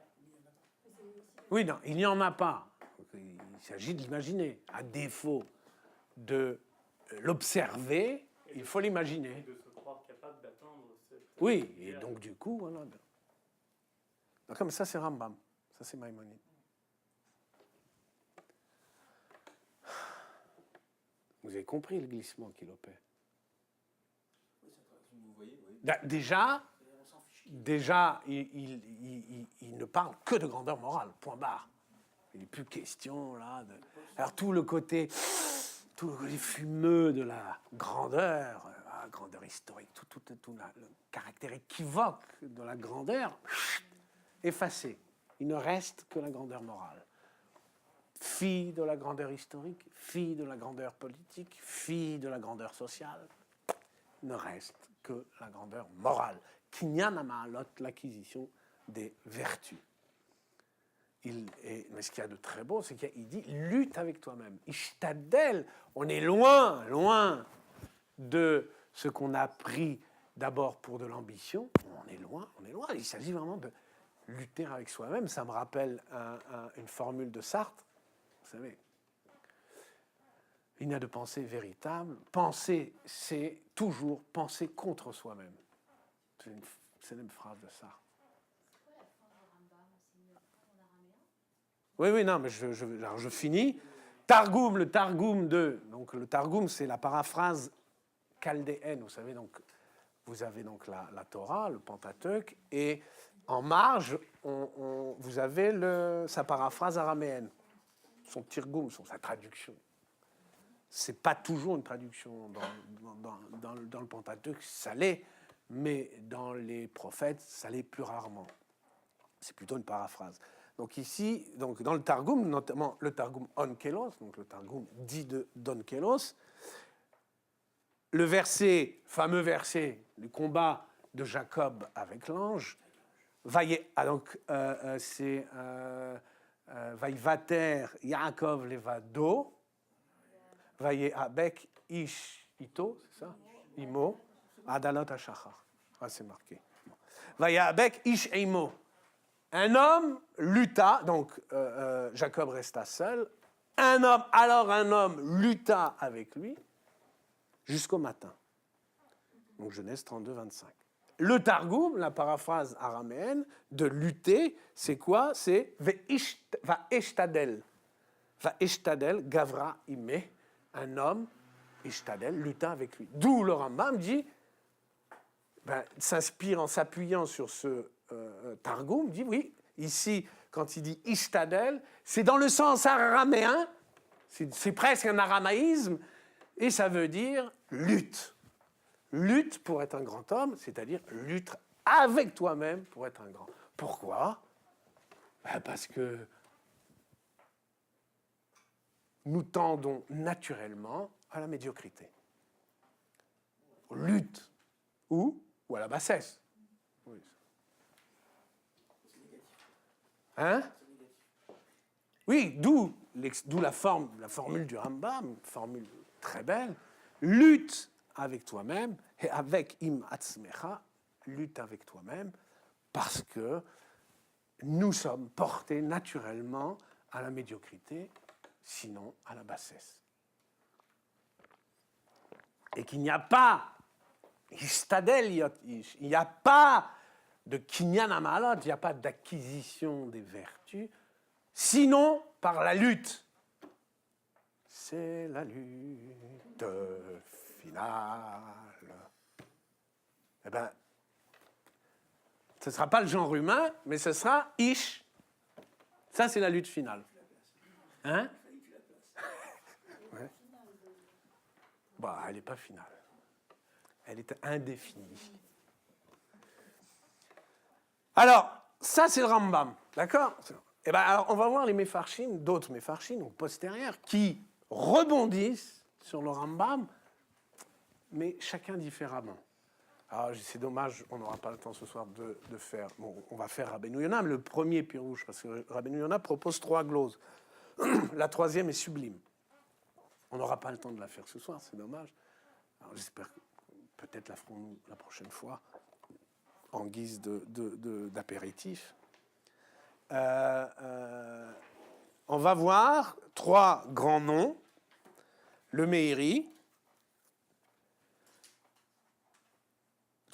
c'est aussi Oui, non, il n'y en a pas. Il s'agit de l'imaginer. À défaut de l'observer, il faut Et l'imaginer. de se croire capable d'atteindre cette... Oui, et donc du coup, voilà. Donc, comme ça, c'est Rambam. Ça, c'est Maïmonide. Vous avez compris le glissement qu'il opère. Oui, vous voyez, oui. Déjà, il ne parle que de grandeur morale, point barre. Il n'est plus question, là, de... Alors, tout le côté fumeux de la grandeur historique, tout le caractère équivoque de la grandeur, effacé. Il ne reste que la grandeur morale. Fille de la grandeur historique, fille de la grandeur politique, fille de la grandeur sociale, il ne reste que la grandeur morale. Kinyan Ma'alot, l'acquisition des vertus. Mais ce qu'il y a de très beau, c'est qu'il dit lutte avec toi-même. Ishtadel, on est loin de ce qu'on a pris d'abord pour de l'ambition. On est loin. Il s'agit vraiment de lutter avec soi-même. Ça me rappelle une formule de Sartre. Vous savez, il n'y a de pensée véritable. Penser, c'est toujours penser contre soi-même. C'est une célèbre phrase de Sartre. Oui, non, mais alors je finis. Targum, le Targum donc le Targum, c'est la paraphrase chaldéenne. Vous savez, donc, vous avez donc la Torah, le Pentateuque, et en marge, vous avez sa paraphrase araméenne, son Tirgum, sa traduction. C'est pas toujours une traduction dans le Pentateuque, ça l'est, mais dans les prophètes, ça l'est plus rarement. C'est plutôt une paraphrase. Donc ici, dans le Targum, notamment le Targum Onkelos, donc le Targum dit d'Onkelos, le fameux verset du combat de Jacob avec l'ange, c'est Vaïvater Yaakov Levado, Vaïabek Ish Ito, c'est ça? Imo, Adalot Hashachar. Ah, c'est marqué. Vaïabek Ish Imo. Un homme lutta, donc Jacob resta seul. Un homme lutta avec lui jusqu'au matin. Donc Genèse 32, 25. Le Targum, la paraphrase araméenne de lutter, c'est quoi? C'est va eshtadel. Va eshtadel, gavra ime. Un homme, eshtadel, lutta avec lui. D'où le Rambam dit, s'inspire en s'appuyant sur ce Targum, dit oui, ici, quand il dit ishtadel, c'est dans le sens araméen, c'est presque un aramaïsme, et ça veut dire lutte. Lutte pour être un grand homme, c'est-à-dire lutte avec toi-même pour être un grand. Pourquoi? Parce que nous tendons naturellement à la médiocrité. Lutte ou à la bassesse. Oui. Hein? Oui, d'où la formule du Rambam, formule très belle. Lutte avec toi-même, et avec im atzmecha, lutte avec toi-même, parce que nous sommes portés naturellement à la médiocrité, sinon à la bassesse. Et qu'il n'y a pas, il n'y a pas de kinyan amalot, il n'y a pas d'acquisition des vertus, sinon par la lutte. C'est la lutte finale. Eh bien, ce ne sera pas le genre humain, mais ce sera Ish. Ça, c'est la lutte finale. Hein? Ouais. Elle n'est pas finale. Elle est indéfinie. Alors, ça, c'est le Rambam. D'accord? Eh bien, alors, on va voir les Mefarshim, d'autres Mefarshim, donc postérieurs, qui rebondissent sur le Rambam mais chacun différemment. Alors, c'est dommage, on n'aura pas le temps ce soir de faire... Bon, on va faire Rabbeinu Yonah, le premier pirouche, parce que Rabbeinu Yonah propose 3 gloses. La 3e est sublime. On n'aura pas le temps de la faire ce soir, c'est dommage. Alors, j'espère que peut-être la ferons-nous la prochaine fois, en guise d'apéritif. On va voir 3 grands noms. Le Meiri.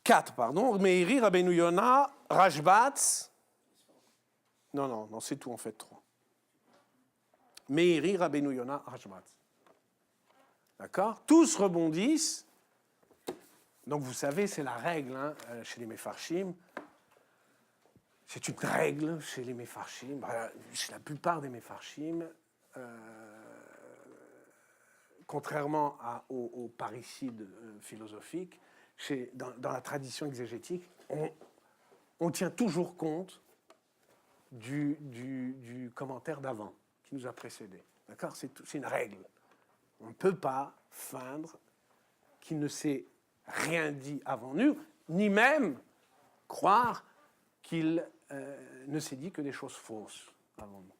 4, pardon. Meiri, Rabbeinu Yonah, Rashbatz. Non, c'est tout en fait 3. Meiri, Rabbeinu Yonah, Rashbatz. D'accord? Tous rebondissent. Donc vous savez, c'est la règle chez les Mefarshim. C'est une règle chez les Mefarshim. Chez la plupart des Mefarshim, contrairement aux parricides philosophiques, dans la tradition exégétique, on tient toujours compte du commentaire d'avant, qui nous a précédé. D'accord? C'est une règle. On ne peut pas feindre qu'il ne s'est rien dit avant nous, ni même croire qu'il ne s'est dit que des choses fausses avant nous.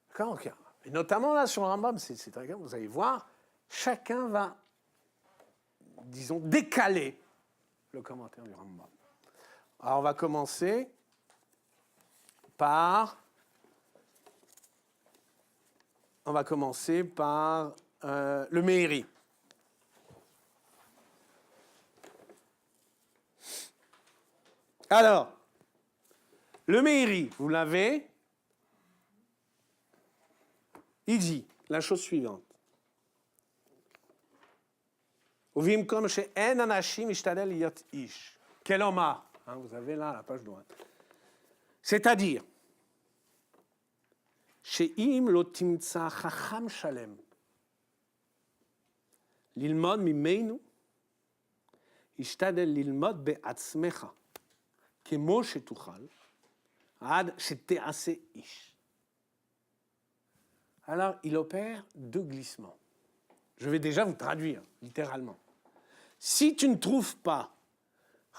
D'accord? Okay. Et notamment là sur Rambam, c'est très grave, vous allez voir, chacun va, disons, décaler le commentaire du Rambam. Alors on va commencer par le Meiri. Alors, le Meiri, vous l'avez, il dit la chose suivante. Uvimkom she'en anashim ishtadel liyot ish. Quel homme a, vous avez là la page droite. C'est-à-dire, she'im lo timtza chacham shalem lilmod mimeinu ishtadel lilmod be'atzmecha כמו שתוכל, עד שתעשה איש. Alors, il opère 2 glissements. Je vais déjà vous traduire, littéralement. Si tu ne trouves pas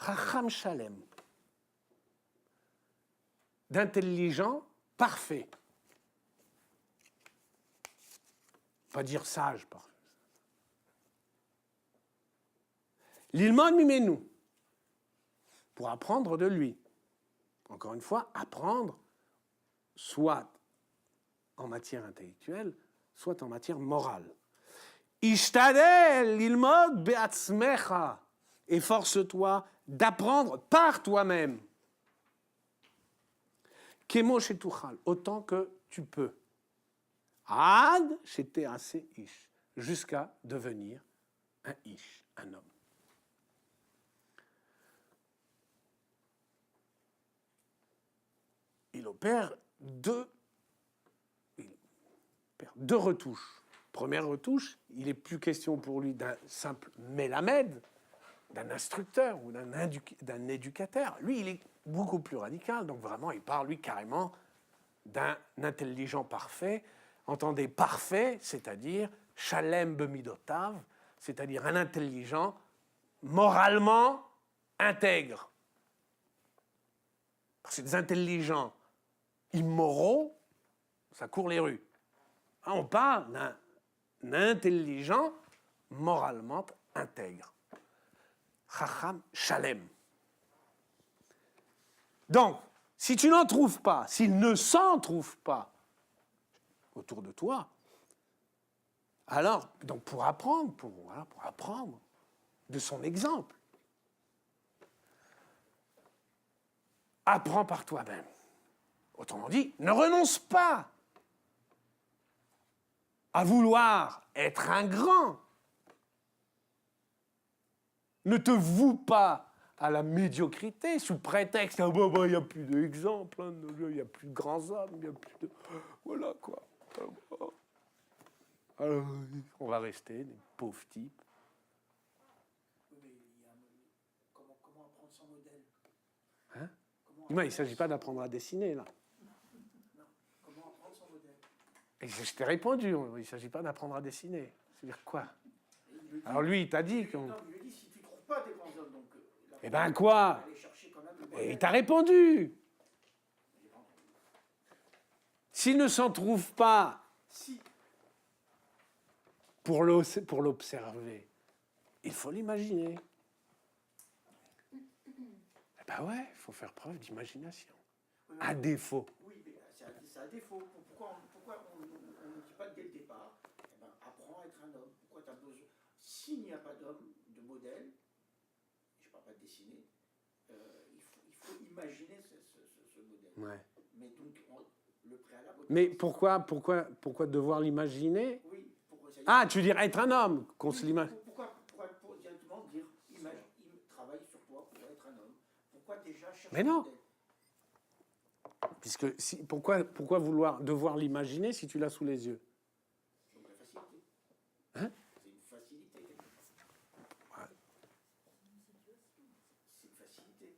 Chacham Shalem, d'intelligent parfait, pas dire sage, parfait. L'ilmon mimenu, pour apprendre de lui. Encore une fois, apprendre soit en matière intellectuelle, soit en matière morale. Ishtadel lilmod be'atzmecha. Efforce-toi d'apprendre par toi-même. Kemo shetuchal, autant que tu peux. Ad shetease ish, jusqu'à devenir un ish, un homme. Il opère 2 retouches. Première retouche, il n'est plus question pour lui d'un simple mélamède, d'un instructeur ou d'un éducateur. Lui, il est beaucoup plus radical. Donc vraiment, il parle, lui, carrément d'un intelligent parfait. Entendez parfait, c'est-à-dire shalem bemidotav, c'est-à-dire un intelligent moralement intègre. Parce que des intelligents immoraux, ça court les rues. On parle d'un intelligent moralement intègre. Chacham Shalem. Donc, si tu n'en trouves pas, s'il ne s'en trouve pas autour de toi, alors, donc pour apprendre de son exemple, apprends par toi-même. Autrement dit, ne renonce pas à vouloir être un grand. Ne te voue pas à la médiocrité sous prétexte il n'y a plus d'exemples, il n'y a plus de grands hommes, il n'y a plus de... Voilà quoi. Alors, on va rester des pauvres types. Oui, mais comment apprendre son modèle? Hein? Non, il ne s'agit pas d'apprendre à dessiner, là. Non, comment apprendre son modèle? Et je t'ai répondu, il ne s'agit pas d'apprendre à dessiner. C'est-à-dire quoi? Alors lui, il t'a dit qu'on... Non, il lui dit, si tu ne trouves pas des grands hommes, donc... Eh ben quoi? Aller chercher quand même le Et modèle. il t'a répondu. S'il ne s'en trouve pas Si, pour l'observer, il faut l'imaginer. Eh ben ouais, il faut faire preuve d'imagination. oui, À défaut. oui, mais c'est à défaut. Pourquoi on ne dit pas dès le départ, eh ben, apprends à être un homme. Pourquoi tu as besoin... S'il n'y a pas d'homme, de modèle, je ne parle pas de dessiner, il faut imaginer ce modèle. Ouais. Mais donc, le préalable... Mais pourquoi devoir l'imaginer? Oui, pour essayer... Ah, tu dirais être un homme, qu'on se l'imagine. Pourquoi directement dire, travaille sur toi pour être un homme? Pourquoi déjà chercher Mais non. un modèle? Puisque pourquoi devoir l'imaginer si tu l'as sous les yeux? Donc la facilité. Hein? C'est une facilité. C'est une facilité.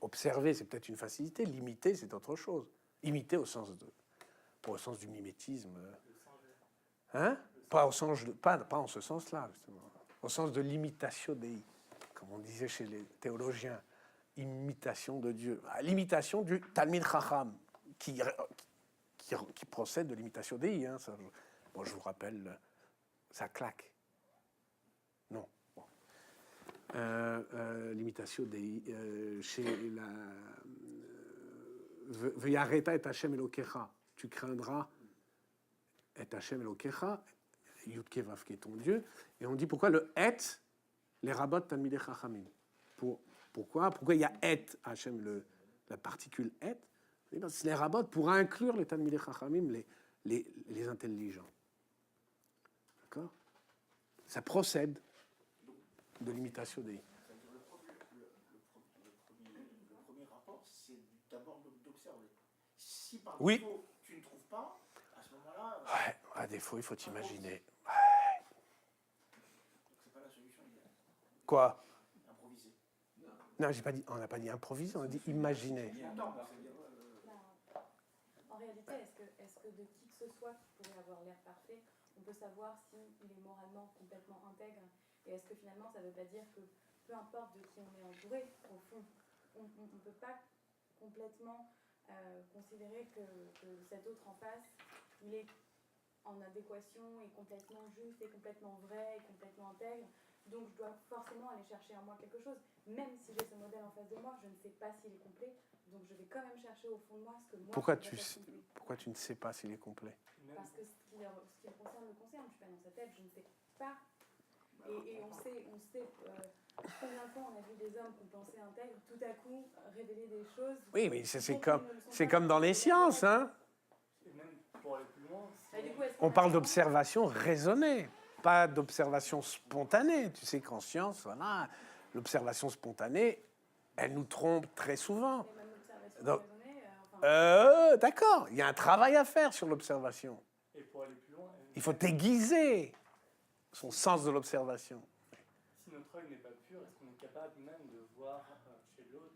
Observer, c'est peut-être une facilité. L'imiter, c'est autre chose. Imiter pas au sens du mimétisme. Hein? Pas en ce sens-là, justement. Au sens de l'imitatio Dei, comme on disait chez les théologiens. Imitation de Dieu. L'imitation du Talmid Chacham, qui procède de l'imitation Dei. Hein, ça, bon, je vous rappelle, ça claque. Non. Bon. L'imitation Dei, chez la... Veyareta et Hashem Elokecha. Tu craindras et Hashem Elokecha, Yudke Vavke ton Dieu. Et on dit pourquoi le et, les rabbats Talmidei Chachamim. Pourquoi il y a et, Hachem, la particule et? C'est les rabbats pour inclure les Talmidei Chachamim, les intelligents. D'accord? Ça procède de l'imitation des... C'est-à-dire le premier rapport, c'est d'abord d'observer. Si par Oui. défaut, tu ne trouves pas, à ce moment-là, Ouais, à défaut, il faut imaginer. c'est pas la solution idéale. Quoi? Improviser. Non, on n'a pas dit improviser, on a dit imaginer. J'entends, c'est-à-dire, En réalité, est-ce que de qui que ce soit qui pourrait avoir l'air parfait, on peut savoir s'il est moralement complètement intègre? Et est-ce que finalement, ça ne veut pas dire que peu importe de qui on est entouré, au fond, on ne peut pas complètement considérer que cet autre en face, il est en adéquation et complètement juste et complètement vrai et complètement intègre. Donc je dois forcément aller chercher en moi quelque chose. Même si j'ai ce modèle en face de moi, je ne sais pas s'il est complet. Donc je vais quand même chercher au fond de moi ce que moi... Pourquoi je dois faire complet. pourquoi tu ne sais pas s'il est complet? Parce que ce qui le concerne, le concerne. Je suis pas dans sa tête, je ne sais pas. Et on sait combien de fois on a vu des hommes qu'on pensait intègres, tout à coup révéler des choses... Oui, mais c'est pas. comme dans les sciences, hein? Et même pour aller plus loin, Bah, du coup, est-ce qu'on On a parle vraiment- d'observation raisonnée, pas d'observation spontanée. Tu sais qu'en science, voilà, l'observation spontanée, elle nous trompe très souvent. Mais même l'observation Donc, raisonnée, D'accord, il y a un travail à faire sur l'observation. et pour aller plus loin, Il faut aiguiser son sens de l'observation. si notre œil n'est pas pur, est-ce qu'on est capable même de voir chez l'autre?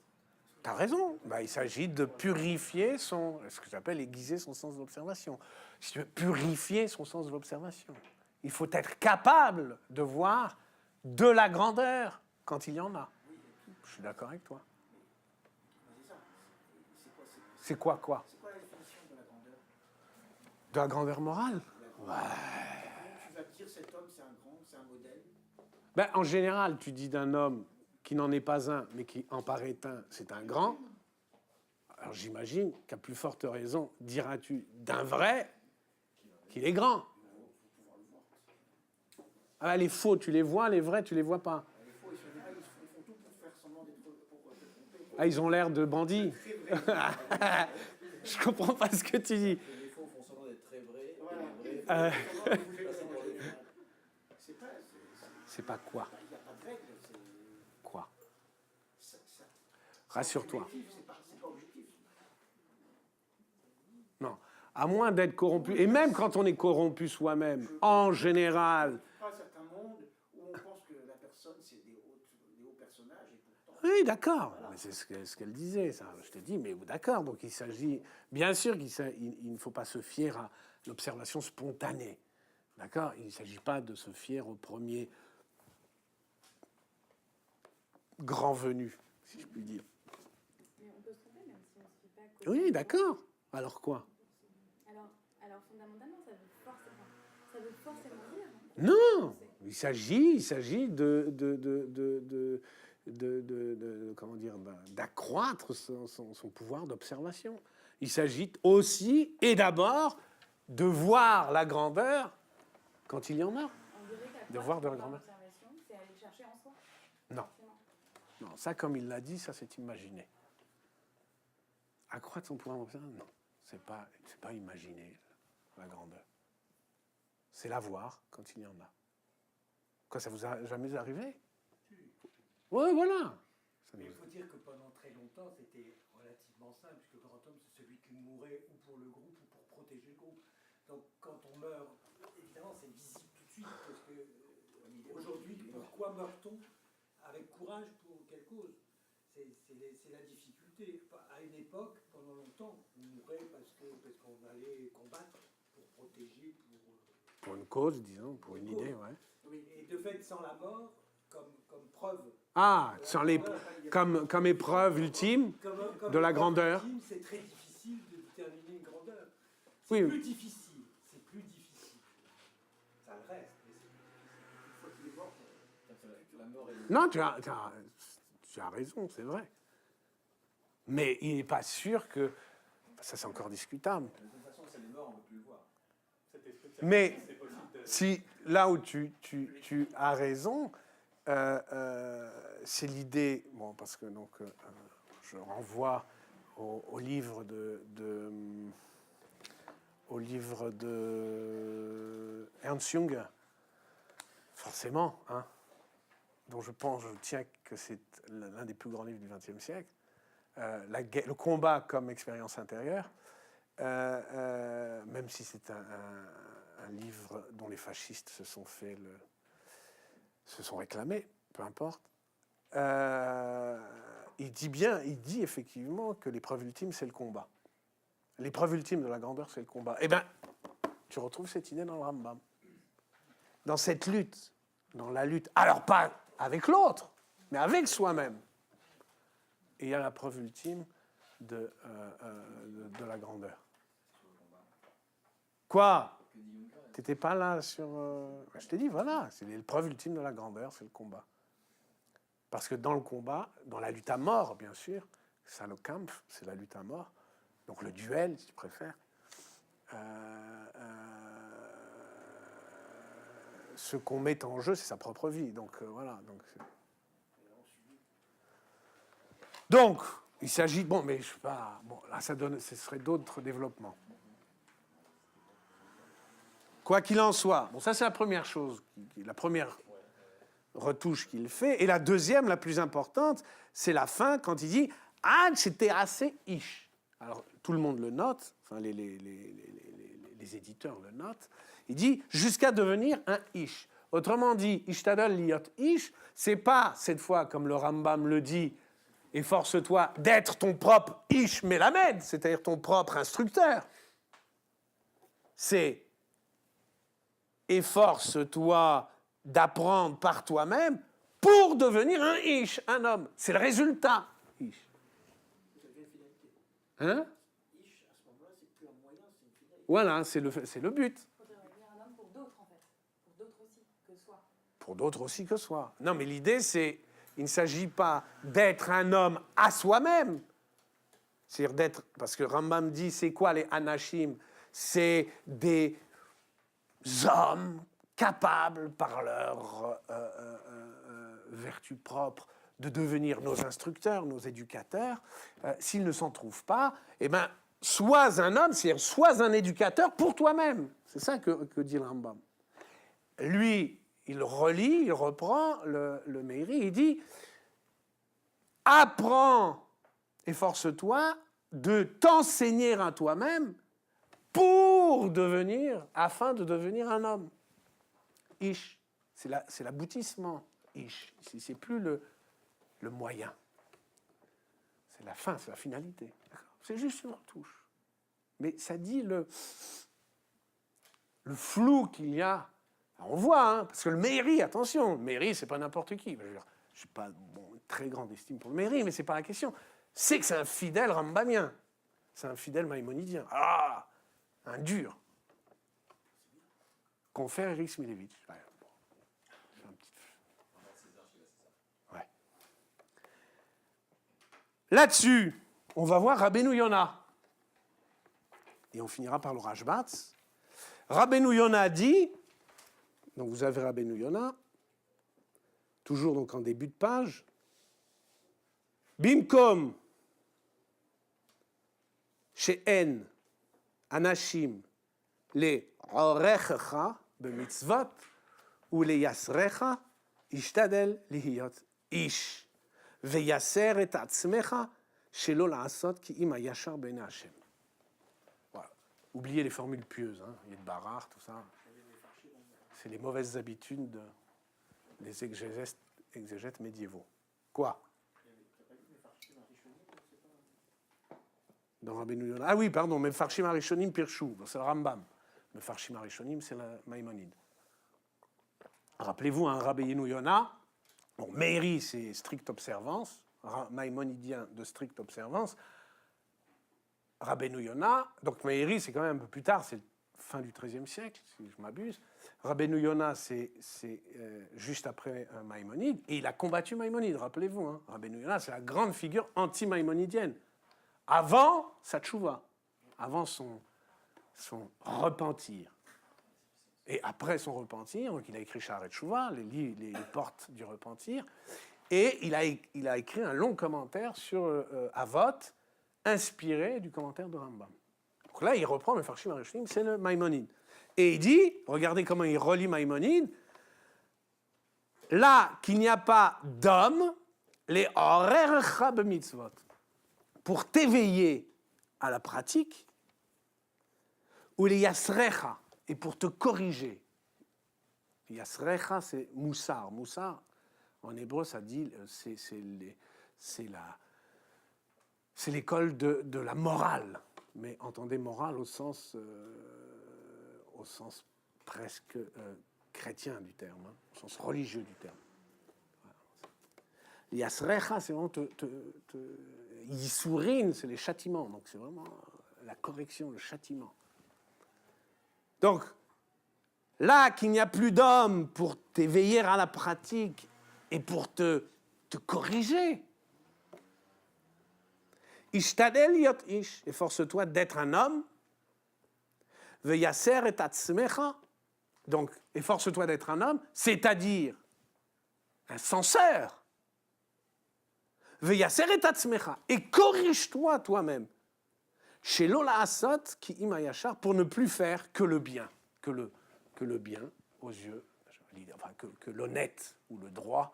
Tu as raison. Bah, il s'agit de purifier ce que j'appelle aiguiser son sens de l'observation. Si tu veux purifier son sens de l'observation, il faut être capable de voir de la grandeur quand il y en a. Je suis d'accord avec toi. c'est ça. C'est quoi C'est quoi la définition de la grandeur? De la grandeur morale? Comment tu vas dire cet homme, c'est un grand, c'est un modèle? Ben, en général, tu dis d'un homme qui n'en est pas un, mais qui en paraît un, c'est un grand. Alors j'imagine qu'à plus forte raison, diras-tu d'un vrai qu'il est grand. Ah ben, les faux, tu les vois, les vrais, tu les vois pas. Les faux, ils font tout pour faire semblant d'être pour te tromper. Ah, ils ont l'air de bandits. Très vrai. Je comprends pas ce que tu dis. Les faux font semblant d'être très vrais. Voilà. Et les vrais C'est pas... C'est pas quoi? Il n'y a pas de règle. Quoi? C'est Rassure-toi. c'est pas objectif. Non. À moins d'être corrompu, et même quand on est corrompu soi-même, en général. Pas certains mondes où on pense que la personne, c'est des hauts personnages et pourtant... Oui, d'accord. Mais c'est ce qu'elle disait, ça. Je te dis, mais d'accord. Donc il s'agit, bien sûr il ne faut pas se fier à l'observation spontanée. D'accord? Il ne s'agit pas de se fier au premier grand venu, si je puis dire. Mais on peut se tromper même si on ne se fie pas qu'au- Oui, d'accord. Alors quoi? Alors fondamentalement, ça veut forcément dire. Non, il s'agit comment dire, d'accroître son pouvoir d'observation. Il s'agit aussi et d'abord de voir la grandeur quand il y en a. On dirait De voir de la grandeur. l'observation, c'est aller le chercher en soi. Non. Forcément. Non, ça, comme il l'a dit, ça c'est imaginé. Accroître son pouvoir d'observation, non. C'est pas imaginer la grandeur. C'est la voir quand il y en a. Quoi, ça vous a jamais arrivé? Oui, voilà. Ça Il faut dire que pendant très longtemps, c'était relativement simple, puisque le grand homme, c'est celui qui mourait ou pour le groupe ou pour protéger le groupe. Donc quand on meurt, évidemment, c'est visible tout de suite, parce que aujourd'hui, pourquoi meurt-on? Avec courage, pour quelle cause? C'est la difficulté. À une époque, pendant longtemps, on mourait parce qu'on allait combattre pour protéger, pour une cause, disons, pour une idée, ouais. Oui, et de fait, sans la mort, comme preuve. Ah, comme épreuve ultime de la grandeur. Ultime, c'est très difficile de déterminer une grandeur. Oui. C'est plus difficile. Ça le reste, mais c'est plus difficile. Une fois qu'il est mort, La mort est Non, tu as raison, c'est vrai. Mais il n'est pas sûr que... Ça, c'est encore discutable. de toute façon, c'est les morts, on ne peut plus le voir. Cet esprit de Mais sacrifice, c'est possible de... si, là où tu as raison, c'est l'idée... Bon, parce que donc, je renvoie au livre au livre de Ernst Jung, forcément, hein, dont je tiens que c'est l'un des plus grands livres du XXe siècle, le combat comme expérience intérieure, même si c'est un livre dont les fascistes se sont réclamés, peu importe, il dit effectivement que l'épreuve ultime, c'est le combat. L'épreuve ultime de la grandeur, c'est le combat. Eh bien, tu retrouves cette idée dans le Rambam. Dans cette lutte, dans la lutte, alors pas avec l'autre, mais avec soi-même. Et il y a la preuve ultime de la grandeur. Quoi? Tu n'étais pas là sur... Je t'ai dit, voilà, c'est l'épreuve ultime de la grandeur, c'est le combat. Parce que dans le combat, dans la lutte à mort, bien sûr, ça le Kampf, c'est la lutte à mort, donc le duel, si tu préfères, ce qu'on met en jeu, c'est sa propre vie. Donc voilà. Donc, il s'agit... Bon, mais je sais pas... Bon, là, ce serait d'autres développements. Quoi qu'il en soit, bon, ça c'est la première chose, la première retouche qu'il fait. Et la deuxième, la plus importante, c'est la fin, quand il dit « Ah, c'était assez ish ». Alors, tout le monde le note, enfin, les éditeurs le notent. Il dit « jusqu'à devenir un ish ». Autrement dit, « ishtadal liot ish », c'est pas, cette fois, comme le Rambam le dit, « efforce-toi d'être ton propre ish melamed », c'est-à-dire ton propre instructeur. C'est « efforce-toi d'apprendre par toi-même pour devenir un ish, un homme ». C'est le résultat, ish. Hein? Ish, à ce moment-là, c'est plus un moyen, c'est une finalité. Voilà, c'est le but. Il faut devenir un homme pour d'autres, en fait. Pour d'autres aussi que soi. Pour d'autres aussi que soi. Non, mais l'idée, c'est, il ne s'agit pas d'être un homme à soi-même. C'est-à-dire d'être, parce que Rambam dit, c'est quoi les anashim? C'est des hommes capables, par leur vertu propre, de devenir nos instructeurs, nos éducateurs. S'ils ne s'en trouvent pas, eh ben, sois un homme, c'est-à-dire sois un éducateur pour toi-même. C'est ça que dit le Rambam. Lui, il relit, il reprend le Meiri, il dit « Apprends, efforce-toi de t'enseigner à toi-même afin de devenir un homme. » Ish, c'est l'aboutissement. Ish, c'est plus le moyen. C'est la fin, c'est la finalité. C'est juste une retouche. Mais ça dit le flou qu'il y a. Alors on voit, hein, parce que le Meiri, attention, le Meiri, c'est pas n'importe qui. je n'ai pas une très grande estime pour le Meiri, mais ce n'est pas la question. C'est que c'est un fidèle rambamien. C'est un fidèle maïmonidien. Ah, un dur. Confère Eric Smilevich. Ouais, bon. C'est un petit... Ouais. Là-dessus, on va voir Rabbeinu Yona. Et on finira par le Rashbatz. Rabbeinu Yona dit, donc vous avez Rabbeinu Yona, toujours donc en début de page, Bimkom she'en anashim le orechecha b'mitzvot ou le yasrecha ishtadel lihiyot ish veyaser et atzmecha shelo la'asot ki im hayashar b'nei Hashem. Voilà. Oubliez les formules pieuses, hein, il y a de Barar, tout ça. C'est les mauvaises habitudes des exégètes médiévaux. Quoi? Dans Rabbeinu Yona. Ah oui, pardon, Mefarshim Arishonim Pirshu, c'est le Rambam. Mefarshim Arishonim, c'est la Maïmonide. Rappelez-vous, un Rabbeinu Yona, bon, Meiri, c'est stricte observance, maïmonidien de stricte observance. Rabbeinu Yona, donc Meiri, c'est quand même un peu plus tard, c'est fin du XIIIe siècle, si je m'abuse. Rabbeinu Yona, c'est juste après Maïmonide, et il a combattu Maïmonide, rappelez-vous. Hein. Rabbeinu Yona, c'est la grande figure anti-maïmonidienne. Avant sa tchouva, avant son repentir. Et après son repentir, donc il a écrit Sha'arei Tchouva, les portes du repentir, et il a écrit un long commentaire sur Avot, inspiré du commentaire de Rambam. Donc là, il reprend le Mefarshim Arishonim, c'est le Maïmonide. Et il dit, regardez comment il relie Maïmonide, là qu'il n'y a pas d'homme, les orerecha b'mitzvot, pour t'éveiller à la pratique, ou les yasrecha, et pour te corriger. Yasrecha, c'est moussar. Moussar, en hébreu, ça dit, c'est l'école de la morale. Mais entendez morale au sens presque chrétien du terme, hein, au sens religieux du terme. Yasrecha, c'est vraiment Yisourin, c'est les châtiments. Donc c'est vraiment la correction, le châtiment. Donc, là qu'il n'y a plus d'homme pour t'éveiller à la pratique et pour te corriger, Ishtadel yot ish, efforce-toi d'être un homme, veyaser et atzmecha, donc efforce-toi d'être un homme, c'est-à-dire un censeur, veyaser et atzmecha, et corrige-toi toi-même, shelo la'asot ki im hayashar, pour ne plus faire que le bien, que le bien aux yeux, enfin que l'honnête ou le droit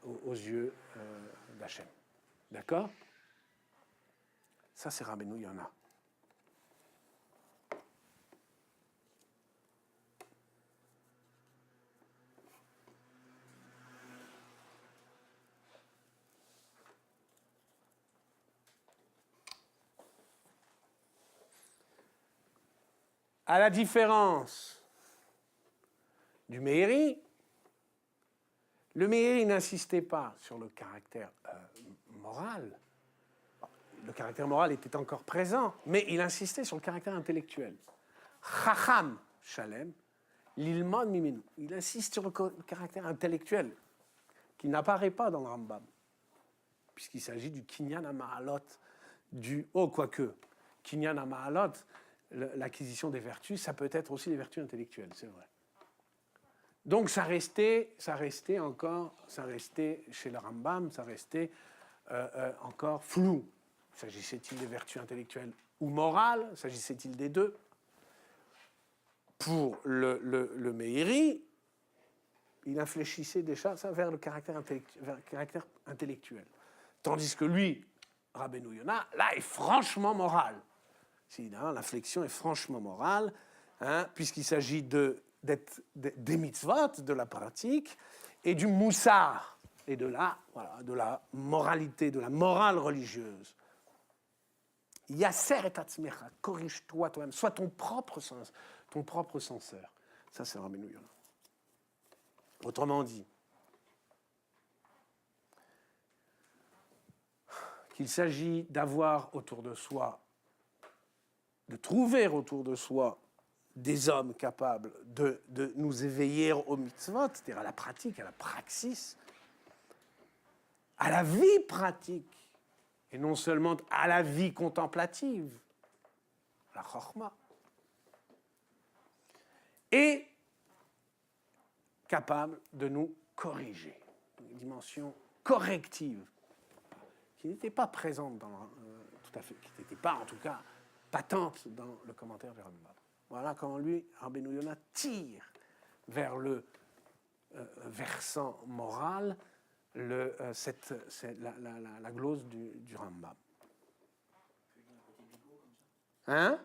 aux yeux d'Hachem. D'accord? Ça, c'est Rabbeinu Yona. À la différence du Meiri, le Meiri n'insistait pas sur le caractère moral. Le caractère moral était encore présent, mais il insistait sur le caractère intellectuel. Chacham Shalem, l'ilmon miminu. Il insiste sur le caractère intellectuel, qui n'apparaît pas dans le Rambam, puisqu'il s'agit du Kinyan HaMa'alot, quoique, Kinyan HaMa'alot, l'acquisition des vertus, ça peut être aussi des vertus intellectuelles, c'est vrai. Donc ça restait chez le Rambam, ça restait encore flou. S'agissait-il des vertus intellectuelles ou morales? S'agissait-il des deux? Pour le Meiri, il infléchissait déjà ça vers le caractère intellectuel. Tandis que lui, Rabbeinu Yona, là, est franchement moral. L'inflexion est franchement morale, hein, puisqu'il s'agit des mitzvot, de la pratique, et du moussar, et de la moralité, de la morale religieuse. Yaser et atzmecha, corrige-toi toi-même, sois ton propre censeur. Ça, c'est Rabbeinu Yona. Autrement dit, qu'il s'agit d'avoir autour de soi, de trouver autour de soi des hommes capables de nous éveiller au mitzvot, c'est-à-dire à la pratique, à la praxis, à la vie pratique, et non seulement à la vie contemplative, la chorma, et capable de nous corriger, une dimension corrective, qui n'était pas présente dans, tout à fait, qui n'était pas en tout cas patente dans le commentaire du Rambam. Voilà comment lui, Rabbeinu Yonah, tire vers le versant moral la glose du Rambam. Hein?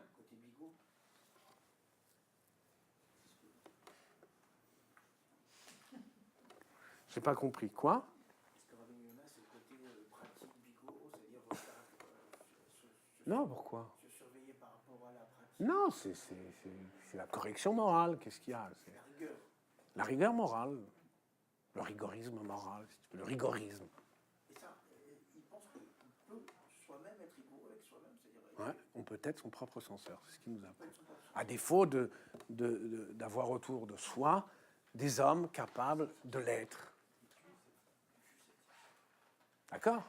J'ai pas compris. Quoi? Non, pourquoi? Non, c'est la correction morale. Qu'est-ce qu'il y a? C'est la rigueur morale. Le rigorisme moral, si tu veux, le rigorisme. Et ça, il pense qu'on peut soi-même être rigoureux avec soi-même, c'est-à-dire... Ouais, on peut être son propre censeur, c'est ce qu'il nous apprend. À défaut d'avoir autour de soi des hommes capables de l'être. D'accord?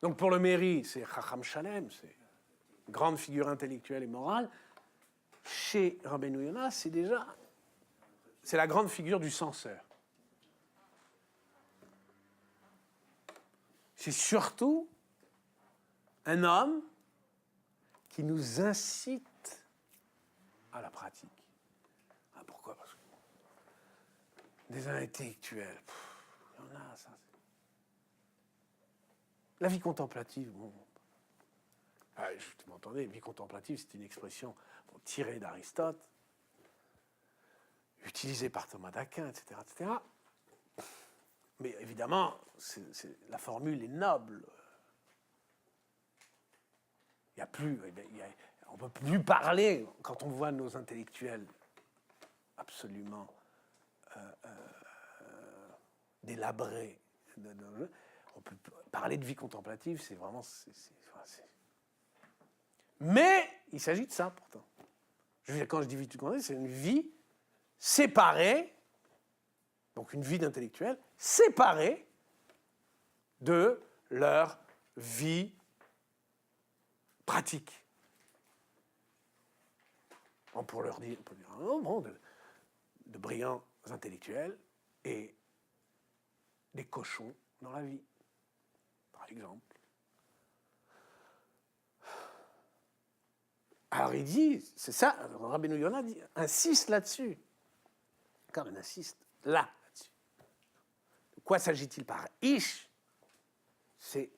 Donc pour le mairie, c'est Chacham Shalem, c'est une grande figure intellectuelle et morale. Chez Rabbeinu Yonah, c'est la grande figure du censeur. C'est surtout un homme qui nous incite à la pratique. Ah, pourquoi? Parce que des intellectuels, il y en a, ça. La vie contemplative, bon. Ah, vous m'entendez, vie contemplative, c'est une expression tirée d'Aristote, utilisée par Thomas d'Aquin, etc., etc. Mais évidemment, la formule est noble. On ne peut plus parler, quand on voit nos intellectuels absolument délabrés. On peut parler de vie contemplative, c'est vraiment... Mais il s'agit de ça, pourtant. Je veux dire, quand je dis vie contemplative, c'est une vie séparée, donc une vie d'intellectuel, séparée de leur vie pratique. On pourrait leur dire de brillants intellectuels et des cochons dans la vie, par exemple. Alors il dit, c'est ça, Rabbeinu Yonah insiste là-dessus. Car il insiste là-dessus. De quoi s'agit-il par Ish? C'est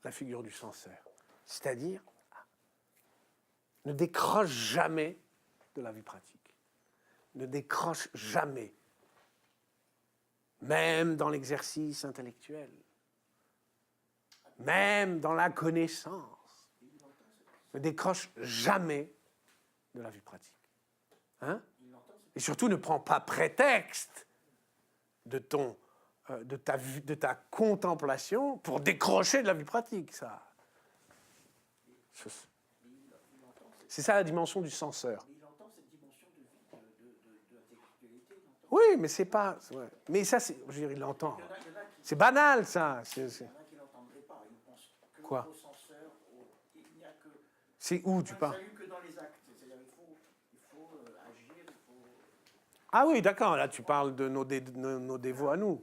la figure du censeur. C'est-à-dire, ne décroche jamais de la vie pratique. Ne décroche jamais. Même dans l'exercice intellectuel. Même dans la connaissance. Ne décroche jamais de la vie pratique. Hein? Et surtout, ne prends pas prétexte de ta contemplation pour décrocher de la vie pratique. C'est ça la dimension du censeur. Il entend cette dimension d'intellectualité. Oui, mais c'est pas... Ouais. Mais ça, je veux dire, il l'entend. C'est banal, ça. Il y en a qui ne l'entendraient pas. Ils pensent que Quoi? au censeur, il n'y a que... C'est où tu parles? que dans les actes. C'est-à-dire il faut agir, il faut... Ah oui, d'accord. Là, tu parles de nos dévots à nous.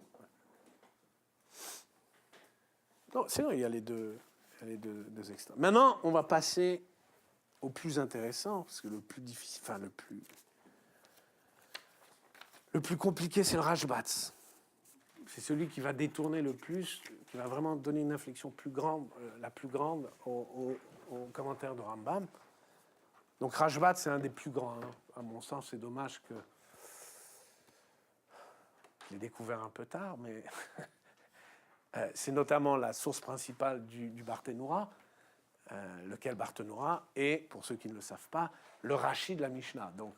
Non, c'est vrai, il y a les deux extrêmes. Maintenant, on va passer au plus intéressant, parce que le plus difficile, enfin le plus compliqué, c'est le Rashbatz. C'est celui qui va détourner le plus, qui va vraiment donner une inflexion plus grande, la plus grande au commentaire de Rambam. Donc Rashbatz, c'est un des plus grands. Hein. À mon sens, c'est dommage que je l'ai découvert un peu tard, mais c'est notamment la source principale du Barthénoura, lequel Barthénoura est, pour ceux qui ne le savent pas, le Rashi de la Mishnah. Donc,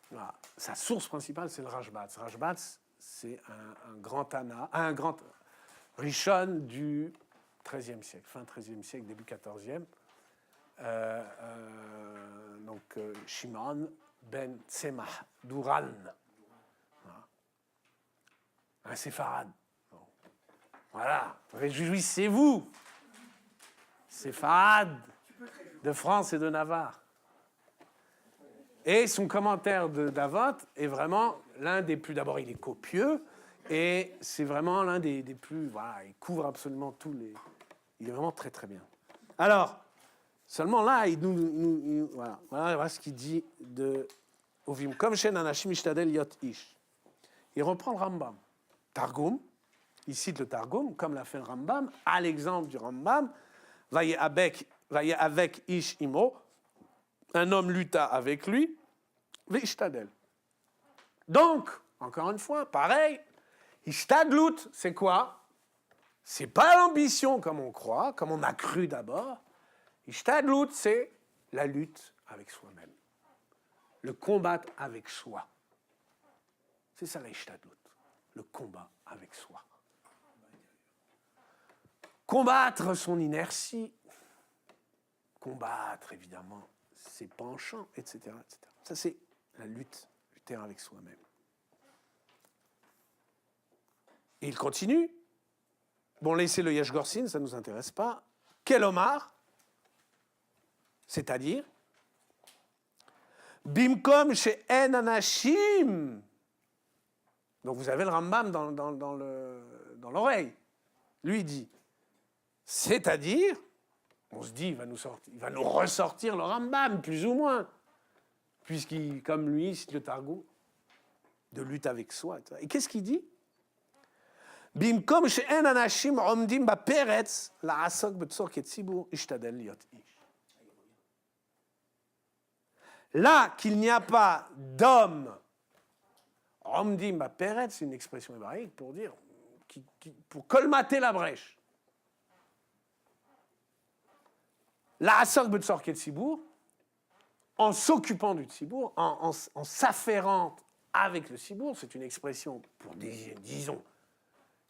voilà, sa source principale, c'est le Rashbatz. Rashbatz, c'est un grand Rishon du XIIIe siècle, fin XIIIe siècle, début XIVe. Donc, Shimon ben Tzemach d'Uran. Voilà. Un séfarade. Bon. Voilà, réjouissez-vous. Séfarade de France et de Navarre. Et son commentaire d'Avot est vraiment l'un des plus... D'abord, il est copieux, et c'est vraiment l'un des plus... Voilà, il couvre absolument tous les... Il est vraiment très, très bien. Alors, seulement là, voilà ce qu'il dit de Ovim. Comme chez Nanashim Ishtadel Yot Ish. Il reprend le Rambam. Targum, il cite le Targum, comme l'a fait le Rambam, à l'exemple du Rambam, Vaye avec Ish Imo, un homme lutta avec lui, Vishtadel. Donc, encore une fois, pareil, Ishtadlut, c'est quoi? C'est pas l'ambition comme on croit, comme on a cru d'abord. Ishtadlut, c'est la lutte avec soi-même. Le combattre avec soi. C'est ça l'Ishtadlut, le combat avec soi. Combattre son inertie, combattre évidemment ses penchants, etc., etc. Ça, c'est la lutte, lutter avec soi-même. Et il continue. Bon, laissez le Yesh Gorsin, ça ne nous intéresse pas. Quel Omar, c'est-à-dire Bimkom chez En Anashim. Donc vous avez le Rambam dans l'oreille. Lui dit, c'est-à-dire, on se dit, il va nous ressortir le Rambam, plus ou moins, puisqu'il, comme lui, cite le Targum, de lutte avec soi. Etc. Et qu'est-ce qu'il dit? Bimkom she'en anashim omdim ba'peretz la'asok betzorket tzibur ishtadel liot ish. Là qu'il n'y a pas d'homme, omdim ba'peretz, c'est une expression hébraïque pour dire, pour colmater la brèche. La'asok betzorket tzibur, en s'occupant du tzibur, en s'affairant avec le tzibur, c'est une expression pour, disons,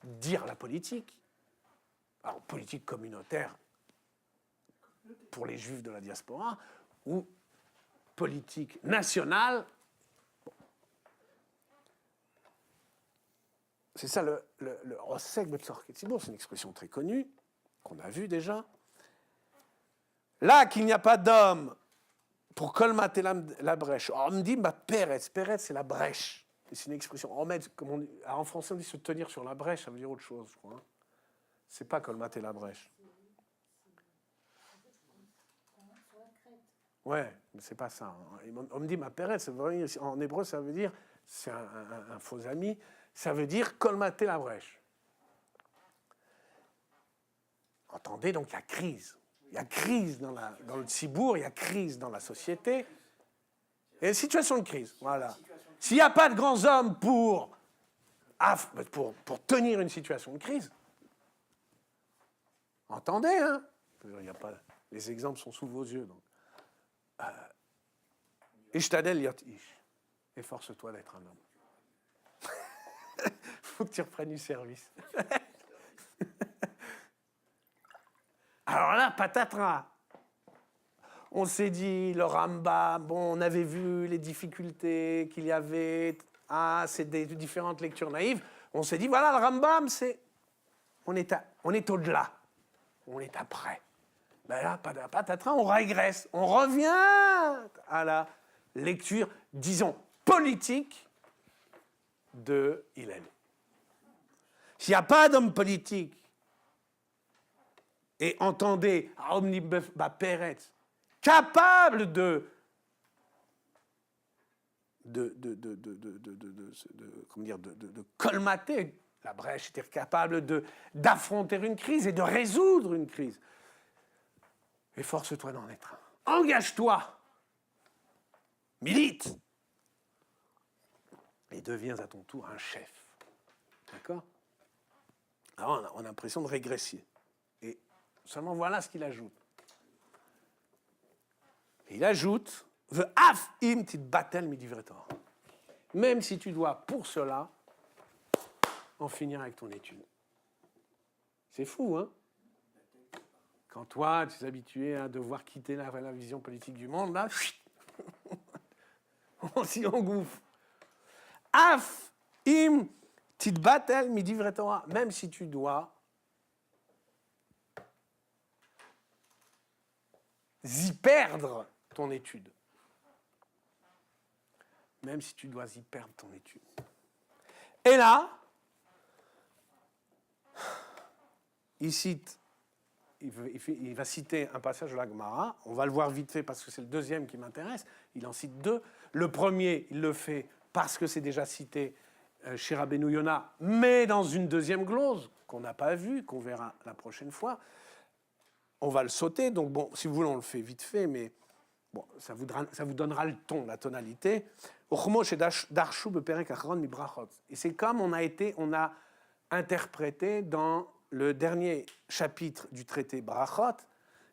dire la politique, alors politique communautaire pour les juifs de la diaspora, ou politique nationale. Bon. C'est ça le Osek Betzorket Tzibur, c'est une expression très connue, qu'on a vue déjà. Là qu'il n'y a pas d'homme pour colmater la brèche, on me dit, Peretz, c'est la brèche. C'est une expression. En français, on dit se tenir sur la brèche, ça veut dire autre chose, je crois. C'est pas colmater la brèche. Ouais, mais c'est pas ça. On me dit ma pérette, en hébreu, ça veut dire, c'est un faux ami, ça veut dire colmater la brèche. Entendez, donc il y a crise. Il y a crise dans le Tzibour, il y a crise dans la société. Et une situation de crise, voilà. S'il n'y a pas de grands hommes pour tenir une situation de crise, entendez, hein, il y a pas, les exemples sont sous vos yeux. Ishtadel yot ish. Efforce-toi d'être un homme. Faut que tu reprennes du service. Alors là, patatras. On s'est dit, le Rambam, bon, on avait vu les difficultés qu'il y avait, c'est des différentes lectures naïves. On s'est dit, voilà, le Rambam, on est au-delà, on est après. Ben là, patatras, on régresse, on revient à la lecture, disons, politique de Hillel. S'il n'y a pas d'homme politique, et entendez, omnibus Peretz, capable de colmater la brèche, c'est-à-dire capable d'affronter une crise et de résoudre une crise. Efforce-toi d'en être un. Engage-toi. Milite. Et deviens à ton tour un chef. D'accord? Alors on a l'impression de régresser. Et seulement voilà ce qu'il ajoute. Il ajoute, même si tu dois pour cela en finir avec ton étude. C'est fou, hein? Quand toi, tu es habitué à devoir quitter la vision politique du monde, là, on s'y engouffre. Af im titbatel midivre Torah. Même si tu dois y perdre ton étude. Même si tu dois y perdre ton étude. Et là, il va citer un passage de la Gemara. On va le voir vite fait parce que c'est le deuxième qui m'intéresse. Il en cite deux. Le premier, il le fait parce que c'est déjà cité chez Rabbeinu Yona, mais dans une deuxième glose qu'on n'a pas vue, qu'on verra la prochaine fois. On va le sauter. Donc bon, si vous voulez, on le fait vite fait, mais bon, ça vous donnera le ton, la tonalité. Et c'est comme on a interprété dans le dernier chapitre du traité Brachot,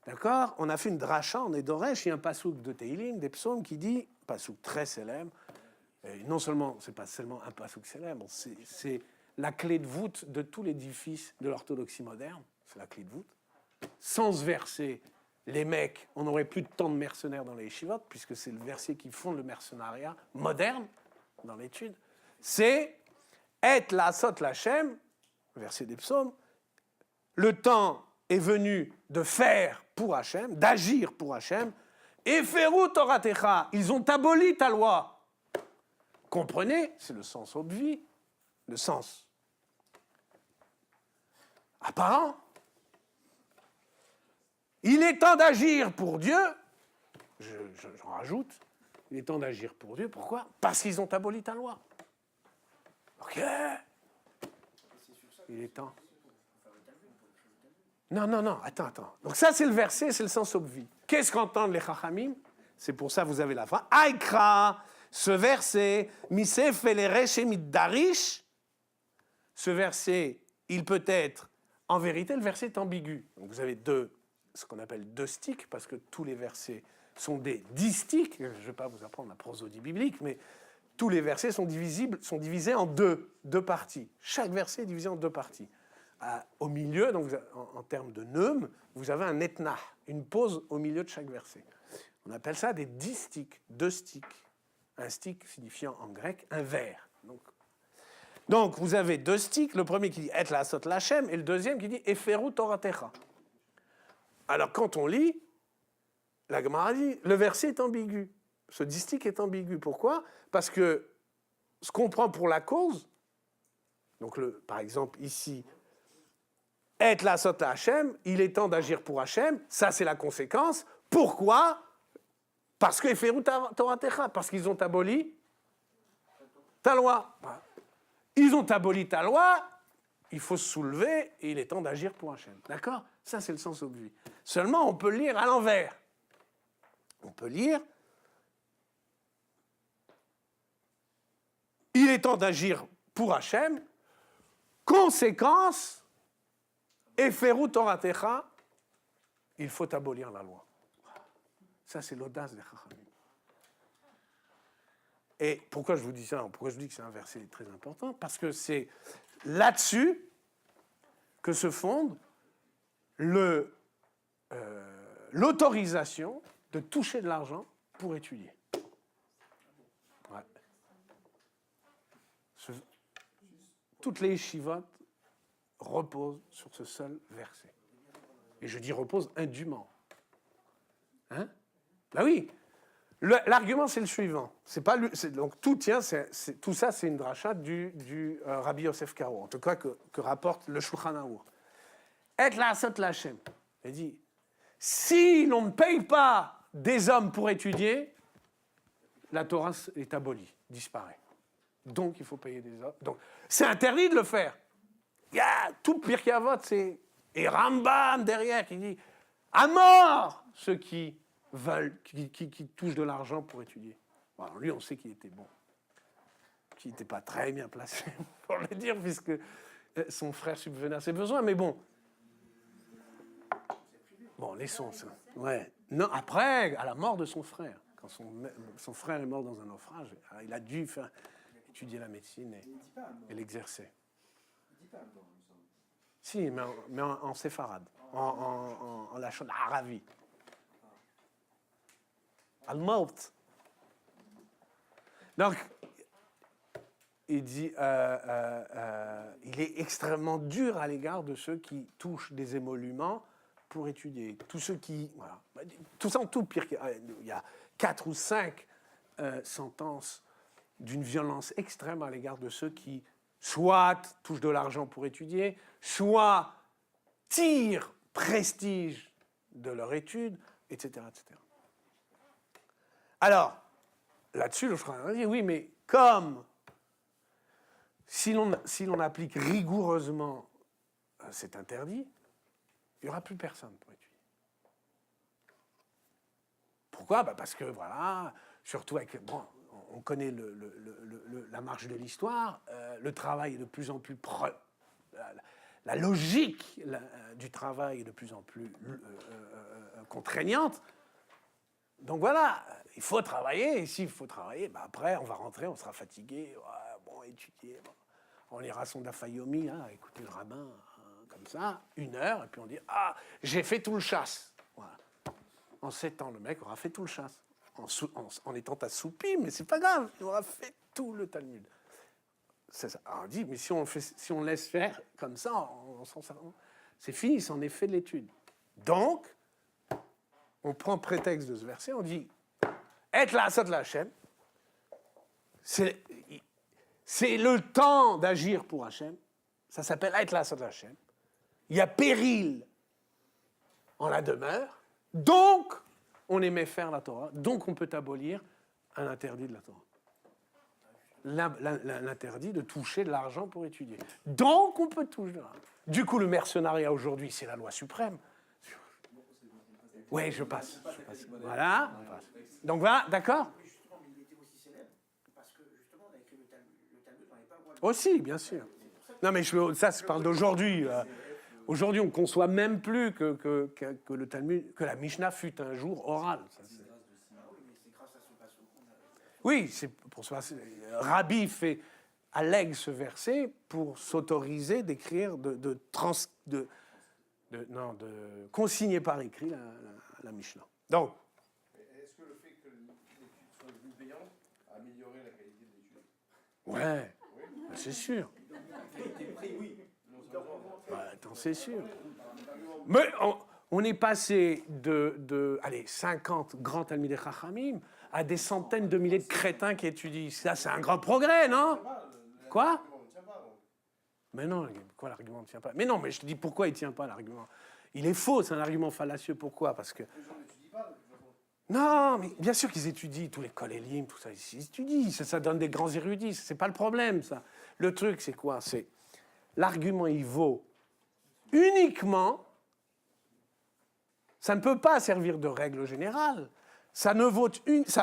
d'accord? On a fait une dracha, on est d'Oresh, il y a un pasouk de Teilim, des psaumes qui dit, pasouk très célèbre, et non seulement, c'est pas seulement un pasouk célèbre, c'est la clé de voûte de tout l'édifice de l'orthodoxie moderne, c'est la clé de voûte. Sans ce verset, les mecs, on n'aurait plus de tant de mercenaires dans les yeshivot, puisque c'est le verset qui fonde le mercenariat moderne dans l'étude. C'est et la sot lachem, verset des psaumes. Le temps est venu de faire pour Hachem, d'agir pour Hachem. Et ferou toratecha, ils ont aboli ta loi. Comprenez, c'est le sens obvi, le sens apparent. Il est temps d'agir pour Dieu. J'en rajoute. Il est temps d'agir pour Dieu. Pourquoi? Parce qu'ils ont aboli ta loi. Ok. Il est temps. Non, attends. Donc ça, c'est le verset, c'est le sens obvi. Qu'est-ce qu'entendent les chachamim? C'est pour ça que vous avez la phrase. Aïkra, ce verset, misef eleresh middarish. Ce verset, il peut être, en vérité, le verset est ambigu. Donc vous avez ce qu'on appelle deux stiques, parce que tous les versets sont des distiques. Je ne vais pas vous apprendre la prosodie biblique, mais tous les versets sont divisés en deux parties. Chaque verset est divisé en deux parties. Au milieu, donc en termes de neum, vous avez un etnah, une pause au milieu de chaque verset. On appelle ça des distiques, deux stiques. Un stick signifiant en grec un vers. Donc vous avez deux stiques, le premier qui dit et la sot lachem, et le deuxième qui dit eferu toratecha. Alors, quand on lit, la Gemara dit, le verset est ambigu. Ce distique est ambigu. Pourquoi? Parce que ce qu'on prend pour la cause, donc par exemple ici, et la sot Hachem, il est temps d'agir pour Hachem, ça c'est la conséquence. Pourquoi? Parce que Eferu Toratecha, parce qu'ils ont aboli ta loi. Ils ont aboli ta loi, il faut se soulever et il est temps d'agir pour Hachem. D'accord? Ça, c'est le sens obvi. Seulement, on peut lire à l'envers. On peut lire il est temps d'agir pour Hachem, conséquence, Eferu Toratecha, il faut abolir la loi. Ça, c'est l'audace des Chachamim. Et pourquoi je vous dis ça? Pourquoi je dis que c'est un verset très important? Parce que c'est là-dessus que se fonde l'autorisation de toucher de l'argent pour étudier. Ouais. Toutes les yeshivot reposent sur ce seul verset. Et je dis repose indûment. Hein? Ben oui. L'argument, c'est le suivant. C'est pas donc tout tout ça, c'est une dracha du Rabbi Yosef Karo, en tout cas que rapporte le Shulchan Arour. Et la sot lachem. Il dit, si l'on ne paye pas des hommes pour étudier, la Torah est abolie, disparaît. Donc il faut payer des hommes. Donc c'est interdit de le faire. Il y a tout Pirkei Avot, et Rambam derrière qui dit, à mort ceux qui veulent, qui touchent de l'argent pour étudier. Bon, alors lui, on sait qu'il était bon, qu'il n'était pas très bien placé pour le dire, puisque son frère subvenait à ses besoins, mais bon. Bon, laissons ça. Ouais. Non, après, à la mort de son frère, quand son frère est mort dans un naufrage, il a dû étudier la médecine et l'exercer. Il dit pas à mort, il me semble. Si, mais en séfarade, en lachon arabi. Al-Maut. Donc, il dit, il est extrêmement dur à l'égard de ceux qui touchent des émoluments pour étudier. Tous ceux qui... Voilà. Tout ça en tout pire. Il y a 4 ou 5 sentences d'une violence extrême à l'égard de ceux qui soit touchent de l'argent pour étudier, soit tirent prestige de leur étude, etc. etc. Alors, là-dessus, le frère dit, oui, mais comme si l'on applique rigoureusement cet interdit, il n'y aura plus personne pour étudier. Pourquoi ? Parce que, voilà, surtout avec... Bon, on connaît la marche de l'histoire, le travail est de plus en plus... La logique du travail est de plus en plus contraignante. Donc voilà, il faut travailler, et s'il faut travailler, après on va rentrer, on sera fatigué, bon, étudier, bon. On lira son Dafayomi, écouter le rabbin, comme ça, 1 heure, et puis on dit, j'ai fait tout le chasse. Voilà. En 7 ans, le mec aura fait tout le chasse, en étant assoupi, mais c'est pas grave, il aura fait tout le Talmud. C'est ça. Alors on dit, mais si on laisse faire comme ça, c'est fini, c'est en effet de l'étude. Donc, on prend prétexte de ce verset, on dit Et la Asad la Hachem, c'est le temps d'agir pour Hachem, ça s'appelle Et la Asad la Hachem. Il y a péril en la demeure, donc on aimait faire la Torah, donc on peut abolir un interdit de la Torah. L'interdit de toucher de l'argent pour étudier. Donc on peut toucher de l'argent. Du coup, le mercenariat aujourd'hui, c'est la loi suprême. Oui, je passe. Voilà. Donc voilà, d'accord ? Mais justement, mais il était aussi célèbre parce que justement, avec le Talmud, on n'avait pas le droit de... Aussi, bien sûr. Non, mais ça, je parle d'aujourd'hui. Aujourd'hui, on ne conçoit même plus que le Talmud, que la Mishnah fut un jour orale. Ça, Ah oui, mais c'est grâce à ce passage qu'on a... oui, c'est pour ça. Rabbi allègue ce verset pour s'autoriser d'écrire, de consigner par écrit la Mishnah. Donc, est-ce que le fait que l'étude soit devenue payante a amélioré la qualité de l'étude ? ouais, c'est sûr. Attends, c'est sûr. Mais on est passé de 50 grands Talmidei Chachamim à des centaines de milliers de crétins qui étudient. Ça, c'est un grand progrès, non ? Quoi ? Mais non, pourquoi l'argument ne tient pas ? Mais non, mais je te dis pourquoi il ne tient pas, l'argument. Il est faux, c'est un argument fallacieux. Pourquoi ? Parce que... Non, mais bien sûr qu'ils étudient, tous les Kolélim, tout ça, ils étudient, ça donne des grands érudits, c'est pas le problème, ça. Le truc, c'est quoi ? C'est l'argument, il vaut uniquement, ça ne peut pas servir de règle générale, ça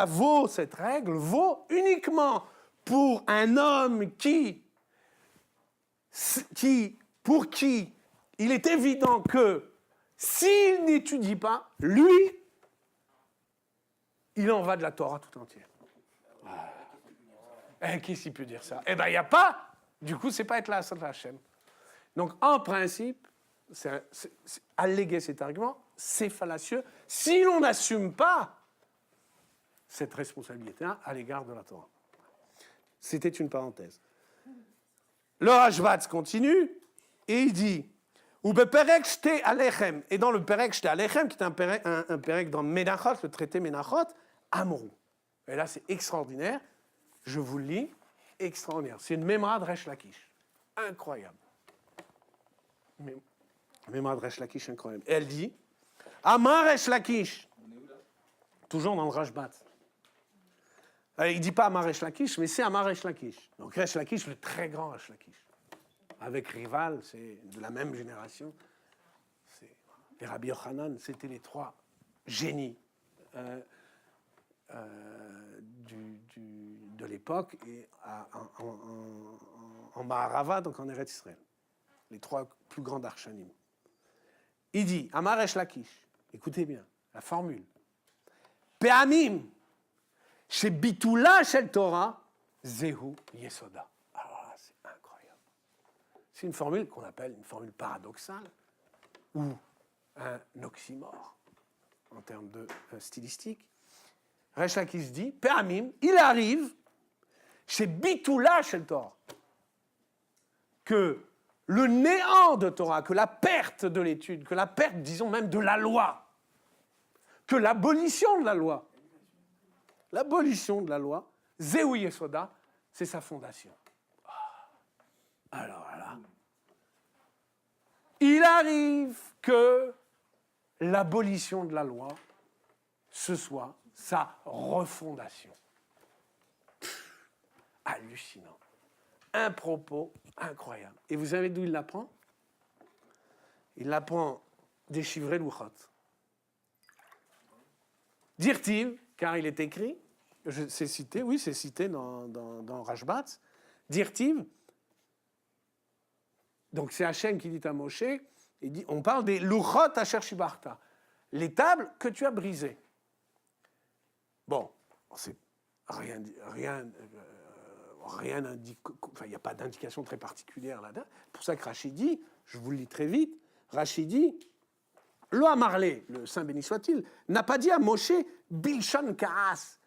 vaut, cette règle vaut uniquement pour un homme pour qui il est évident que s'il n'étudie pas, lui, il en va de la Torah tout entière. Qu'est-ce qu'il peut dire ça ? Eh bien, il n'y a pas. Du coup, c'est pas être là, Asad Hachem. Donc, en principe, alléguer cet argument, c'est fallacieux si l'on n'assume pas cette responsabilité à l'égard de la Torah. C'était une parenthèse. Le Rashbatz continue et il dit Ou beperek shte alechem, et dans le perek shte alechem, qui est un perek dans Menachot, le traité Menachot, Amrou. Et là, c'est extraordinaire. Je vous le lis. Extraordinaire. C'est une mémoire de Resh Lakish. Incroyable. Mémoire de Resh Lakish, incroyable. Et elle dit Amar Resh Lakish. Toujours dans le Rashbatz. Il ne dit pas Amar Resh Lakish, mais c'est Amar Resh Lakish. Donc Resh Lakish, le très grand Resh Lakish. Avec Rival, c'est de la même génération. Les Rabbi Yochanan, c'était les 3 génies de l'époque et en Maharava, donc en Eretz Israël. Les 3 plus grands Darshanim. Il dit, Amar Resh Lakish, écoutez bien, la formule. Pe'amim, chez Bitoula, chez Torah, Zehu Yesoda. Alors là, c'est incroyable. C'est une formule qu'on appelle une formule paradoxale ou un oxymore en termes de stylistique. Resh Lakish dit, Péamim, il arrive chez Bitoula, chez le Torah, que le néant de Torah, que la perte de l'étude, que la perte, disons même, de la loi, que l'abolition de la loi, Zéou Yesoda, c'est sa fondation. Alors là, il arrive que l'abolition de la loi, ce soit sa refondation. Hallucinant. Un propos incroyable. Et vous savez d'où il l'apprend? Il l'apprend des Shivrei Luchot. Dirtiv, car il est écrit, c'est cité, oui, c'est cité dans Rashbatz, Dirtiv, donc c'est Hachem qui dit à Moshe, il dit, on parle des Luchot Asher Shibarta, les tables que tu as brisées. Bon, c'est rien indique, enfin, il n'y a pas d'indication très particulière là-dedans. Pour ça que Rachid dit, je vous le lis très vite, Rachid dit, Lo Amarlé, le Saint béni soit-il, n'a pas dit à Moshe Bilshon Kaas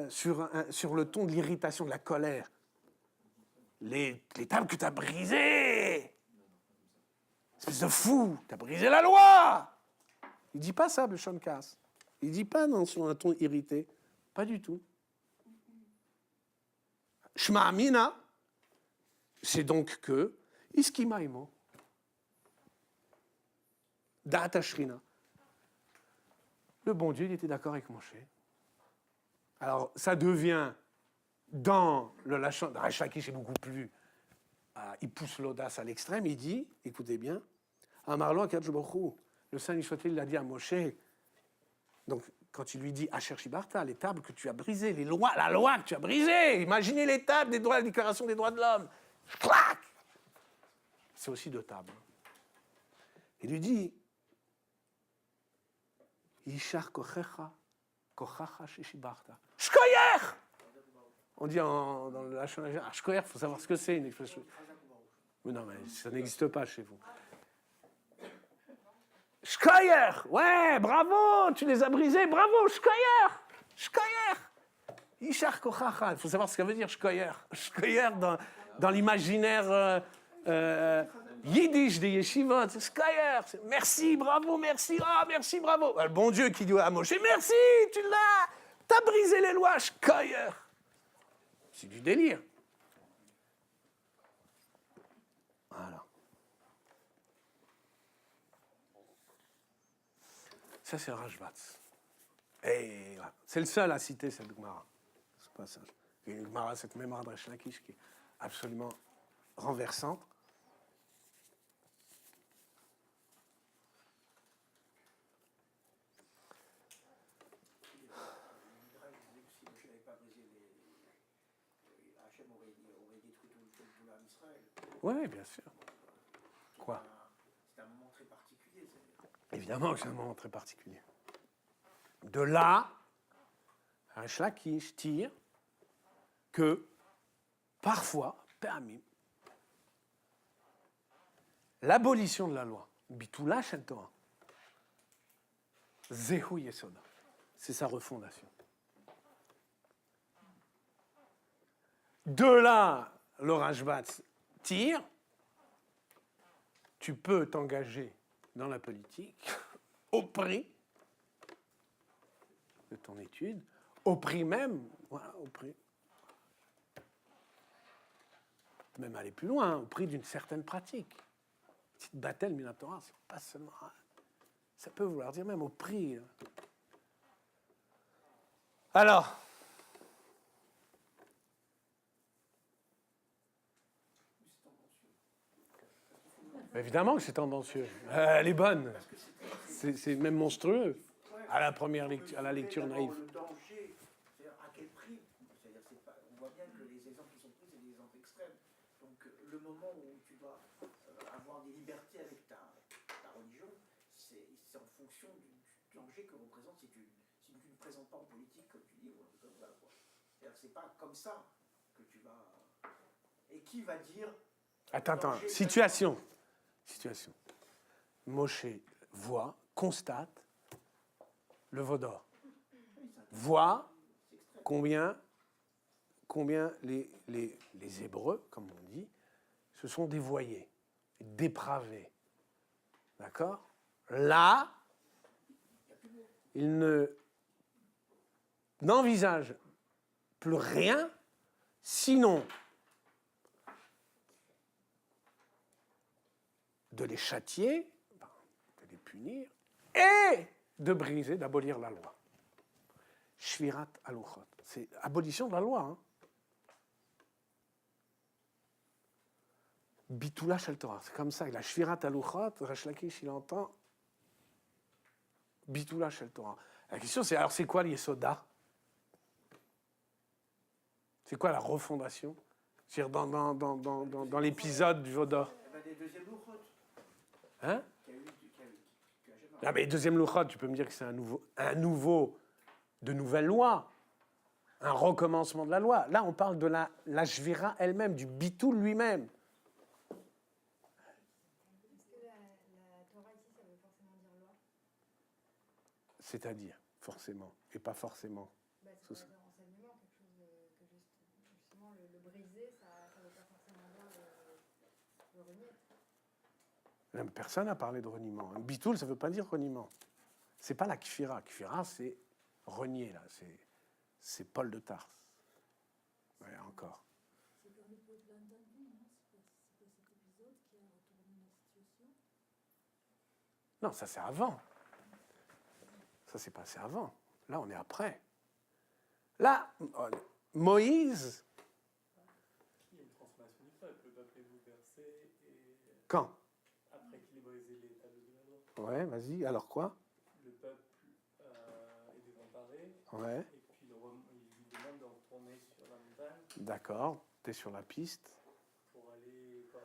sur le ton de l'irritation, de la colère. Les tables que tu as brisées, espèce de fou, tu as brisé la loi. Il ne dit pas ça, Bilshon Kaas. Il ne dit pas sur un ton irrité. Pas du tout. Shma Amina, c'est donc que Iskimaimo, Da'at Ashrina, le bon Dieu, il était d'accord avec Moshe. Alors, ça devient, dans le Lachon, Resh Lakish est beaucoup plus, il pousse l'audace à l'extrême, il dit, écoutez bien, Amarlo Akadosh Baruch Hu, le Saint Ishvatel l'a dit à Moshe, donc, quand il lui dit Asher Shibarta, les tables que tu as brisées, les lois, la loi que tu as brisée, imaginez les tables des droits, la déclaration des droits de l'homme. Clac. C'est aussi deux tables. Il lui dit Yishar kochecha, kochacha shibarta. Shkoyer. On dit dans le Lachon, Shkoyer, il faut savoir ce que c'est une expression. Mais non, mais ça n'existe pas chez vous. Shkoyer, ouais, bravo, tu les as brisés, bravo, Shkoyer, Shkoyer. Yishar kochacha, il faut savoir ce que ça veut dire Shkoyer. Shkoyer dans l'imaginaire yiddish des yeshivot, Shkoyer, merci, bravo, merci, merci, bravo. Le bon Dieu qui dit à Moshe, merci, t'as brisé les lois, Shkoyer. C'est du délire. Voilà. Ça, c'est Rashbatz. Et voilà. C'est le seul à citer cette Gemara. Ce passage. Il y a une Gemara, cette mémoire de Resh Lakish, qui est absolument renversante. Oui, bien sûr. Quoi? C'est un moment très particulier. Évidemment que c'est un moment très particulier. De là, Resh Lakish tire que parfois, Péamim, l'abolition de la loi, Bitoula Shel Torah, Zéhou Yesoda, c'est sa refondation. De là, le Rashbatz tire, tu peux t'engager dans la politique au prix de ton étude, au prix même, voilà, au prix, même aller plus loin, au prix d'une certaine pratique. Petite Batel Minatora, c'est pas seulement, ça peut vouloir dire même au prix. Alors, évidemment que c'est tendancieux. Elle est bonne. C'est même monstrueux. À la première lecture, à la lecture naïve. Le danger, c'est-à-dire à quel prix? C'est-à-dire, on voit bien que les exemples qui sont pris, c'est des exemples extrêmes. Donc, le moment où tu dois avoir des libertés avec ta religion, c'est en fonction du danger que représente si tu ne présentes pas en politique, comme tu dis, ou un peu comme ça. C'est-à-dire, c'est pas comme ça que tu vas. Et qui va dire. Attends. Situation. Moshe voit, constate le veau d'or. Voit combien les Hébreux, comme on dit, se sont dévoyés, dépravés. D'accord? Là, il n'envisage plus rien, sinon de les châtier, de les punir, et de briser, d'abolir la loi. Shvirat haluchot. C'est abolition de la loi. Hein. Bitoula shel Torah. C'est comme ça. La Shvirat haluchot, Resh Lakish, il entend Bitoula shel Torah. La question, c'est alors, c'est quoi l'Yesoda? C'est quoi la refondation? C'est-à-dire dans l'épisode du veau d'or. Les deuxièmes louchot. Hein? Ah, mais deuxième louchot, tu peux me dire que c'est de nouvelles lois, un recommencement de la loi. Là, on parle de la Shvira elle-même, du Bitoul lui-même. Est-ce que la Torah ici, ça veut forcément dire loi? C'est-à-dire, forcément, et pas forcément. Ça veut dire enseignement, quelque chose que justement le briser, ça ne veut pas forcément dire le renier. Même personne n'a parlé de reniement. Un Bitoul, ça ne veut pas dire reniement. C'est pas la Kfira. Kfira, c'est renier, là. C'est Paul de Tarse. Ouais, encore. C'est dans le poète l'entendu, non? C'est pas cet épisode qui a retourné la situation? Non, ça c'est avant. Ça s'est passé avant. Là, on est après. Là, Moïse... Il y a une transformation du peuple. Le peuple est bouleversé et Quand? après qu'il ait brisé les tables de la loi. Ouais, vas-y. Alors quoi? Le peuple est désemparé. Ouais. Et puis il lui demande de retourner sur la montagne D'accord. T'es sur la piste. pour aller. Quoi,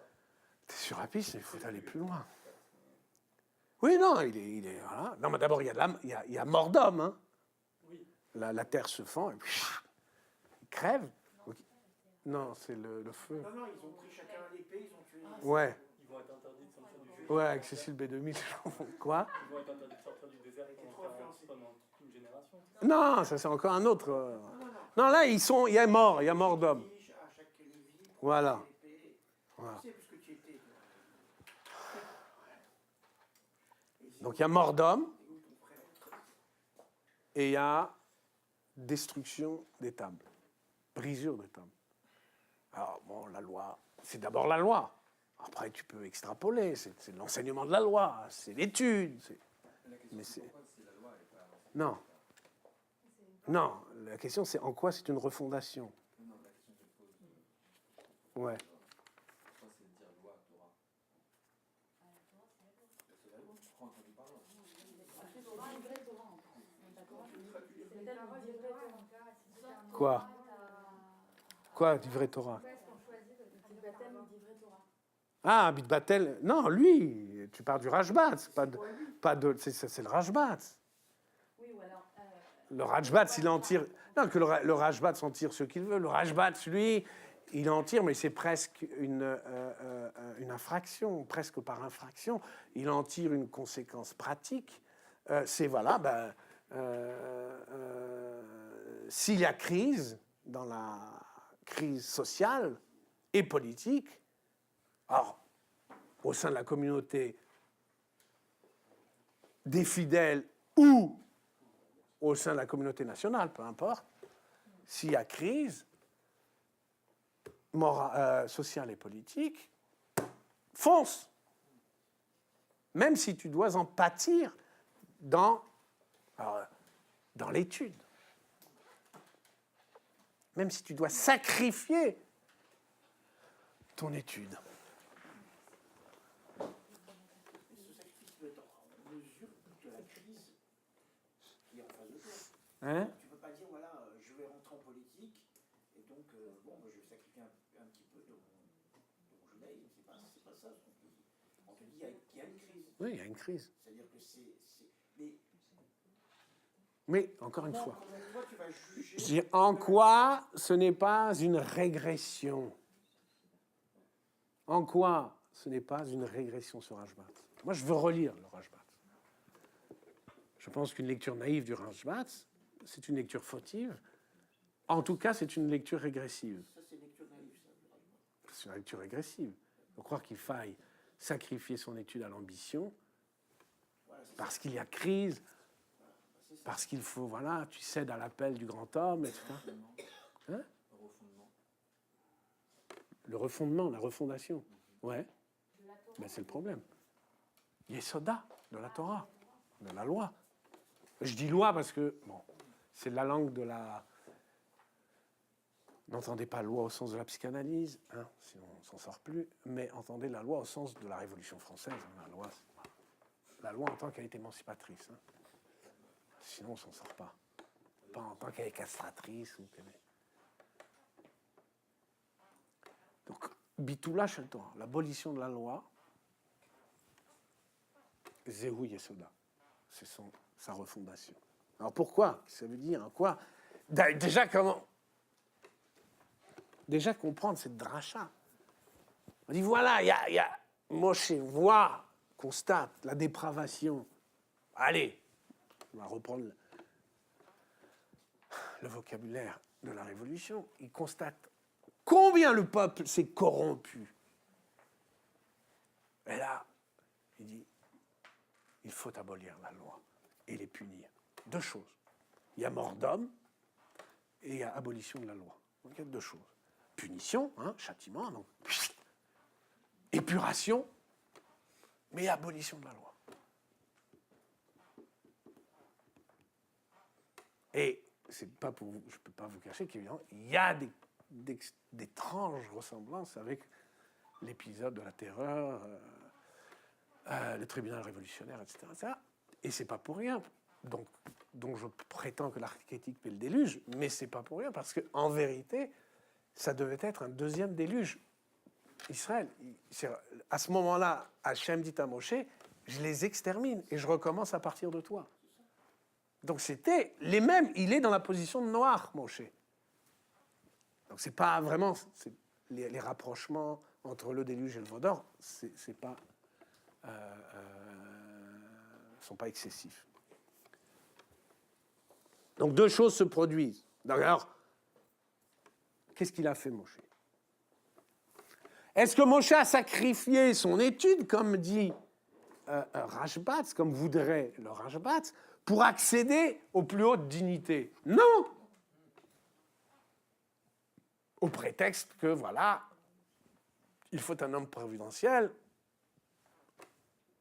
T'es sur la piste, mais il faut aller plus loin. Oui, non, il est voilà. Non, mais d'abord, il y a mort d'homme. Hein. oui. La terre se fend et puis il crève. Non, c'est le feu. Non, ils ont pris chacun l'épée, ils ont tué. Ouais, Ils vont être interdits de sortir du désert. ouais, avec Cécile B2000. Quoi? Ils vont être interdits de sortir du désert pendant toute une génération. Non, ça c'est encore un autre. Non, là, il y a mort d'homme. À chaque lévite, Voilà. l'épée. Voilà. Tu sais, puisque tu étais. Donc il y a mort d'homme et il y a destruction des tables, brisure des tables. Alors bon, la loi, c'est d'abord la loi. Après, tu peux extrapoler, c'est l'enseignement de la loi, c'est l'étude. Mais c'est... Non. Non, la question c'est en quoi c'est une refondation. Non, la question que je pose. Ouais. Pourquoi c'est dire loi, Torah? C'est la loi. Pourquoi on entend parler? Quoi? Quoi, du vrai Torah? Ah, Bit Batel. Non, lui, tu parles du Rashbat. C'est le Rashbat. Oui, ou alors. Le Rashbat, s'il en tire. Non, que le Rashbat s'en tire ce qu'il veut. Le Rashbat, lui, il en tire, mais c'est presque une infraction, presque par infraction. Il en tire une conséquence pratique. C'est voilà, s'il y a crise, dans la crise sociale et politique, alors, au sein de la communauté des fidèles ou au sein de la communauté nationale, peu importe, s'il y a crise sociale et politique, fonce. Même si tu dois en pâtir dans l'étude. Même si tu dois sacrifier ton étude. Ce sacrifice doit être en mesure de la crise qui est en face de toi. Hein? Tu ne peux pas dire, voilà, je vais rentrer en politique, et donc, bon, je vais sacrifier un petit peu de mon judaïsme. C'est pas ça ce qu'on te dit. On te dit, il y a une crise. Oui, il y a une crise. C'est-à-dire que c'est... Mais, encore une fois, Comment toi, tu vas juger... je dis, en quoi ce n'est pas une régression? En quoi ce n'est pas une régression sur Rashbatz? Moi, je veux relire le Rashbatz. Je pense qu'une lecture naïve du Rashbatz, c'est une lecture fautive. En tout cas, c'est une lecture régressive. Ça, c'est lecture naïve, ça. C'est une lecture régressive. De croire qu'il faille sacrifier son étude à l'ambition Voilà, c'est parce qu'il y a crise, c'est ça. parce qu'il faut, voilà, tu cèdes à l'appel du grand homme, etc. Hein? Refondement. Le refondement, la refondation. Ouais, De la Torah. ben, c'est le problème. Yesoda, de la Torah, de la loi. Je dis loi parce que, bon, c'est la langue de la... N'entendez pas loi au sens de la psychanalyse, hein, sinon on ne s'en sort plus, mais entendez la loi au sens de la Révolution française. Hein, la loi en tant qu'elle est émancipatrice. Hein. Sinon on ne s'en sort pas. Pas en tant qu'elle est castratrice. Ou qu'elle est... Donc, Bitoula Shel Torah, l'abolition de la loi, Zehu Yesoda, c'est sa refondation. Alors pourquoi? Ça veut dire quoi? Déjà, comment? Déjà comprendre cette dracha. On dit voilà, il y a Moshe voit, constate la dépravation. Allez, on va reprendre le vocabulaire de la Révolution. Il constate combien le peuple s'est corrompu. Et là, il dit il faut abolir la loi et les punir. Deux choses. Il y a mort d'homme et il y a abolition de la loi. Donc il y a deux choses. Punition, hein, châtiment, donc épuration, mais abolition de la loi. Et c'est pas pour vous, je ne peux pas vous cacher qu'il y a d'étranges ressemblances avec l'épisode de la terreur, le tribunal révolutionnaire, etc. Et c'est pas pour rien. Donc je prétends que l'archétype est le déluge, mais c'est pas pour rien, parce qu'en vérité, ça devait être un deuxième déluge. Israël, à ce moment-là, Hachem dit à Moshe, je les extermine et je recommence à partir de toi. Donc c'était les mêmes, il est dans la position de Noach, Moshe. Donc c'est pas vraiment, les rapprochements entre le déluge et le Vaudor, c'est pas, sont pas excessifs. Donc deux choses se produisent. D'ailleurs, qu'est-ce qu'il a fait, Moshe? Est-ce que Moshe a sacrifié son étude, comme dit Rashbatz, comme voudrait le Rashbatz, pour accéder aux plus hautes dignités? Non! Au prétexte que, voilà, il faut un homme providentiel.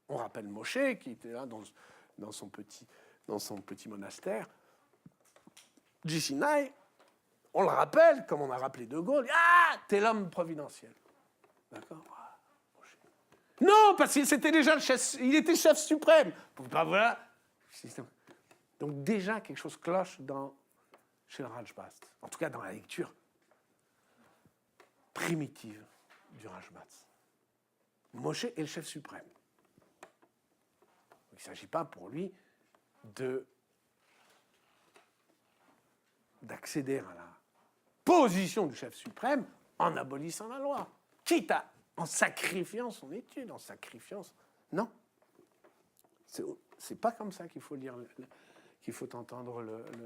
On rappelle Moshe, qui était là dans son petit monastère du Sinaï. On le rappelle, comme on a rappelé De Gaulle. Ah, t'es l'homme providentiel. D'accord? Non, parce qu'il c'était déjà le chef, il était chef suprême. Voilà. Donc déjà quelque chose cloche chez le Rashbatz. En tout cas dans la lecture primitive du Rashbatz. Moshe est le chef suprême. Il ne s'agit pas pour lui d'accéder à la position du chef suprême en abolissant la loi. Quitte en sacrifiant son étude, en sacrifiant... Non. C'est pas comme ça qu'il faut lire, qu'il faut entendre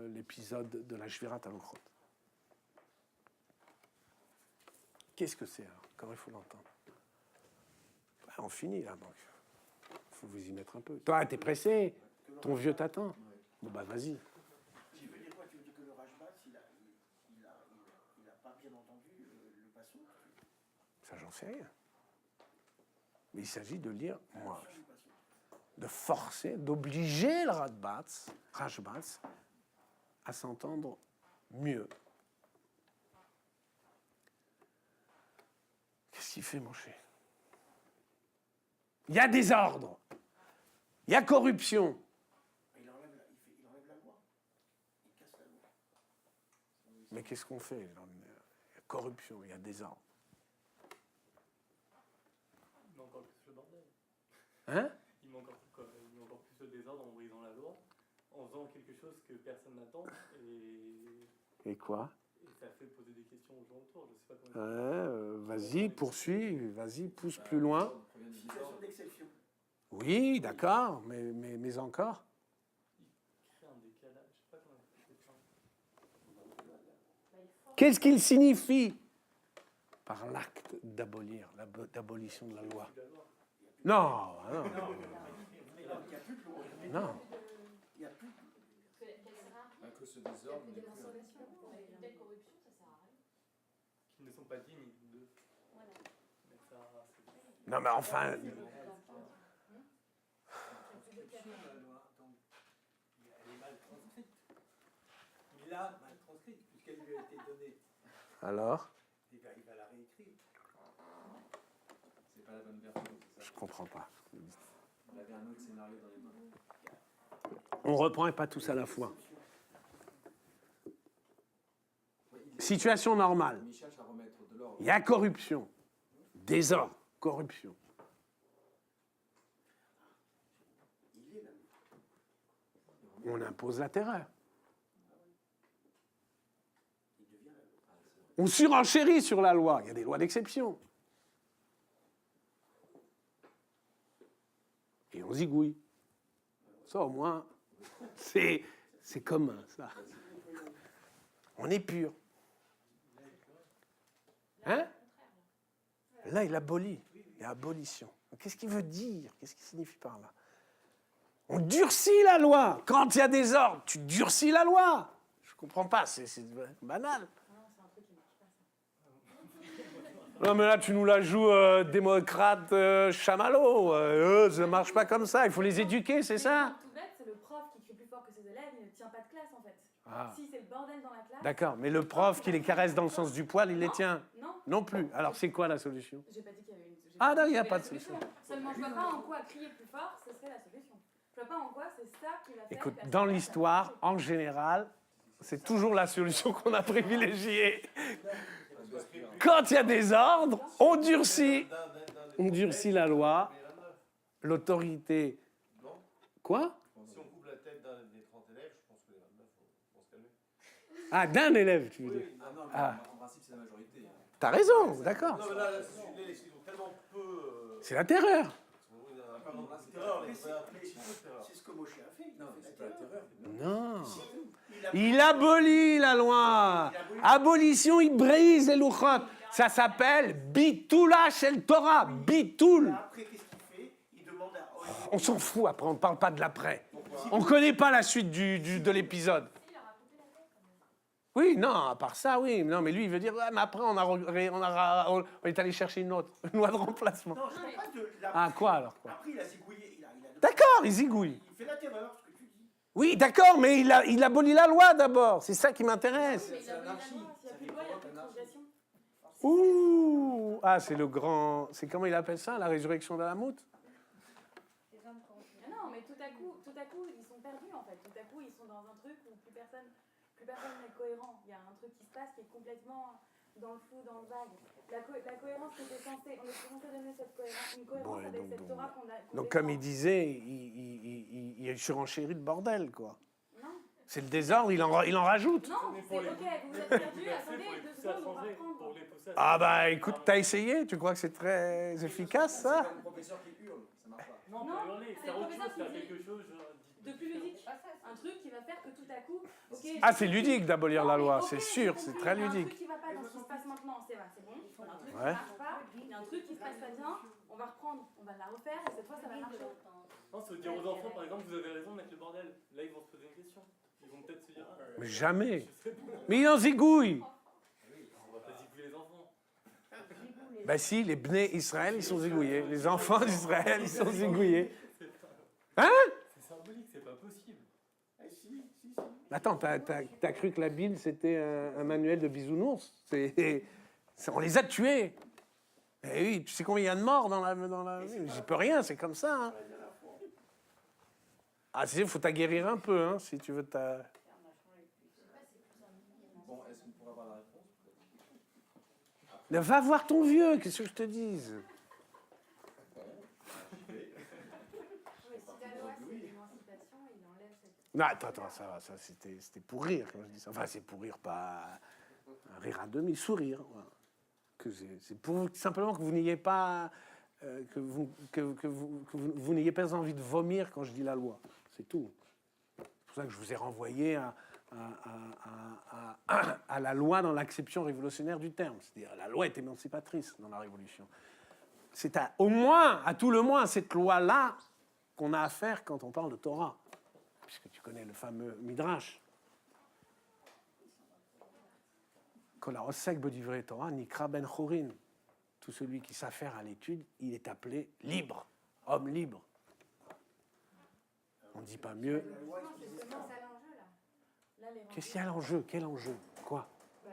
l'épisode de la Shvirat Alochot. Qu'est-ce que c'est alors? Comment il faut l'entendre? On finit là, donc. Il faut vous y mettre un peu. Toi, t'es pressé. Ton vieux t'attend. Bon, bah, vas-y. Tu veux dire quoi? Tu veux dire que le Rashbatz, il a pas bien entendu le passage? Ça, j'en sais rien. Mais il s'agit de lire, moi, de forcer, d'obliger le Rashbatz à s'entendre mieux. Qu'est-ce qu'il fait, Moshe? Il y a désordre. Il y a corruption. Il enlève la loi. Il casse la loi. Mais qu'est-ce qu'on fait? Il y a corruption, il y a désordre. Il met encore plus le bordel. Hein? Il met encore plus le désordre en brisant la loi, en faisant quelque chose que personne n'attend. Et quoi? Et ça fait poser des questions aux gens autour. Je sais pas comment. Vas-y, poursuis, vas-y, pousse plus loin. Provient du Situation désordre. d'exception. Oui, d'accord, mais encore. Créer un décalage. Je sais pas comment expliquer ça. Qu'est-ce qu'il signifie par l'acte d'abolir, d'abolition de la loi? Non, ah non, Mais non, il n'y a plus de loi. non. Il n'y a plus de À cause de désordre, Il y a mais une solution pour les Une telle corruption, ça sert à rien. Qui ne sont pas dignes de. Voilà. Mais ça, c'est- Non, mais enfin, La loi, donc, elle est mal transcrite. Il l'a mal transcrite, puisqu'elle lui a été donnée. alors, Il va la réécrire. c'est pas la bonne version, c'est ça. je comprends pas. Il avait un autre scénario dans les mains. On reprend et pas tous à la fois. Ouais, il Situation normale. il cherche à remettre de l'ordre. Il y a corruption, désordre, corruption. Il est là. On impose la terreur. Il devient la loi. On surenchérit sur la loi. Il y a des lois d'exception. Et on zigouille. Ça, au moins, c'est commun, ça. On est pur. Hein? Là, il abolit. Il y a abolition. Qu'est-ce qu'il veut dire? Qu'est-ce qu'il signifie par là? On durcit la loi. Quand il y a des ordres, tu durcis la loi. Je comprends pas, c'est banal. Non, c'est un truc qui marche pas, ça. Non, mais là, tu nous la joues démocrate chamallow. Ça marche pas comme ça. Il faut les éduquer, c'est ça? Tout bête, c'est le prof qui crie plus fort que ses élèves, il ne tient pas de classe en fait. Ah. Si c'est le bordel dans la classe. D'accord, mais le prof qui les caresse dans le sens du poil, il les tient. Non, Non plus. Alors, c'est quoi la solution? j'ai pas dit qu'il y avait une. j'ai Ah pas non, dit il y a qu'il pas avait de la solution. Seulement, je vois pas en quoi crier plus fort, ce serait la solution. Je vois pas en quoi c'est ça qui va faire. Écoute, que la dans société l'histoire, va en général, c'est toujours la solution qu'on a privilégiée. Quand il y a des ordres, on durcit. On durcit la loi, l'autorité. Non. Quoi? Si on coupe la tête d'un des 30 élèves, je pense que les 29 vont se calmer. Ah, d'un élève, tu veux dire. Ah non, mais Ah. en principe, c'est la majorité. Hein. T'as raison, d'accord. Non, mais là, ils sont tellement peu. C'est la terreur. C'est ce que Moshe a fait. Non, mais c'est pas la terreur. Non. Il a Il abolit la loi. Abolition, il brise les louchot. Ça s'appelle Bitoula shel Torah. Bitoul. Après, qu'est-ce qu'il fait? Il demande à. On s'en fout après, on ne parle pas de l'après. On ne connaît pas la suite de l'épisode. Oui, non, à part ça, oui. Non, mais lui, il veut dire, ouais, mais après, on est allé chercher une autre une loi de remplacement. Non, je parle pas de. Ah, quoi alors quoi? Après, il a zigouillé. D'accord, il zigouille. Il fait la terreur, ce que tu dis. Oui, d'accord, mais il abolit la loi d'abord. C'est ça qui m'intéresse. Mais il a aboli la loi, s'il n'y a plus de loi, il n'y a plus de transgression. Ouh! Ah, c'est le grand... C'est comment il appelle ça, la résurrection d'Alamout? Ah non, mais tout à coup, ils sont perdus en fait. Tout à coup, ils sont dans un truc où plus personne n'est cohérent. Il y a un truc qui se passe qui est complètement dans le flou, dans le vague. La cohérence qui était censée, on était censé donner cette cohérence, une cohérence Ouais, avec donc, cette Torah qu'on a. Donc, comme il disait, il surenchérit le bordel, quoi. Non, C'est le désordre, il en rajoute. non, Mais c'est pour les- ok, vous êtes perdus, Il a fait attendez, pour les 2 pousser à secondes, on va changer. reprendre. Pour les pousser à Ah changer. bah écoute, t'as essayé, tu crois que c'est très efficace, C'est ça? pas le professeur qui hurle, ça marche pas. Non, Non, pas hurler, c'est faire le autre chose, professeur faire qui dit- quelque chose. De plus ludique. Un truc qui va faire que tout à coup. ok, Ah, c'est ludique d'abolir la Non, mais loi, ok, c'est j'ai sûr, compris, c'est très il y a un ludique. truc qui va pas dans ce qui se passe maintenant, c'est vrai, c'est bon. Il y a un truc qui Ouais. marche pas, il y a un truc qui se passe pas bien, on va reprendre, on va la refaire et cette fois ça va marcher. Non, c'est dire aux enfants, par exemple, vous avez raison de mettre le bordel. Là, ils vont se poser une question. Ils vont peut-être se dire. Ah, Mais jamais. je sais pas. Mais il en zigouille. On va pas zigouiller les enfants. Bah si, les Bnei Israël, ils sont zigouillés. Les enfants d'Israël, ils sont zigouillés. Hein? C'est symbolique, c'est pas possible. Ah, si. Attends, t'as cru que la Bible, c'était un manuel de bisounours? On les a tués. Eh oui, tu sais combien il y a de morts dans la J'y peux rien, c'est comme ça. Hein. Ah, il faut t'aguerrir un peu, hein, si tu veux ta... Bon, est-ce qu'on pourrait avoir la réponse? Mais va voir ton vieux, qu'est-ce que je te dise? Oui, si la loi c'est l'émancipation, il enlève cette. Non, attends, ça va, ça c'était pour rire quand je dis ça. Enfin, c'est pour rire, pas... Un rire à demi, sourire. Voilà. C'est pour simplement que vous n'ayez pas, que vous n'ayez pas envie de vomir quand je dis la loi. C'est tout. C'est pour ça que je vous ai renvoyé à la loi dans l'acception révolutionnaire du terme. C'est-à-dire la loi est émancipatrice dans la Révolution. C'est au moins, à tout le moins, cette loi-là qu'on a à faire quand on parle de Torah. Puisque tu connais le fameux Midrash. Kol ha'osek b'divrei Torah nikra ben chorin. Tout celui qui s'affaire à l'étude, il est appelé libre, homme libre. On ne dit pas mieux. Non, c'est ça l'enjeu, là. Là, les Qu'est-ce qu'il y a à l'enjeu? Quel enjeu? Quoi?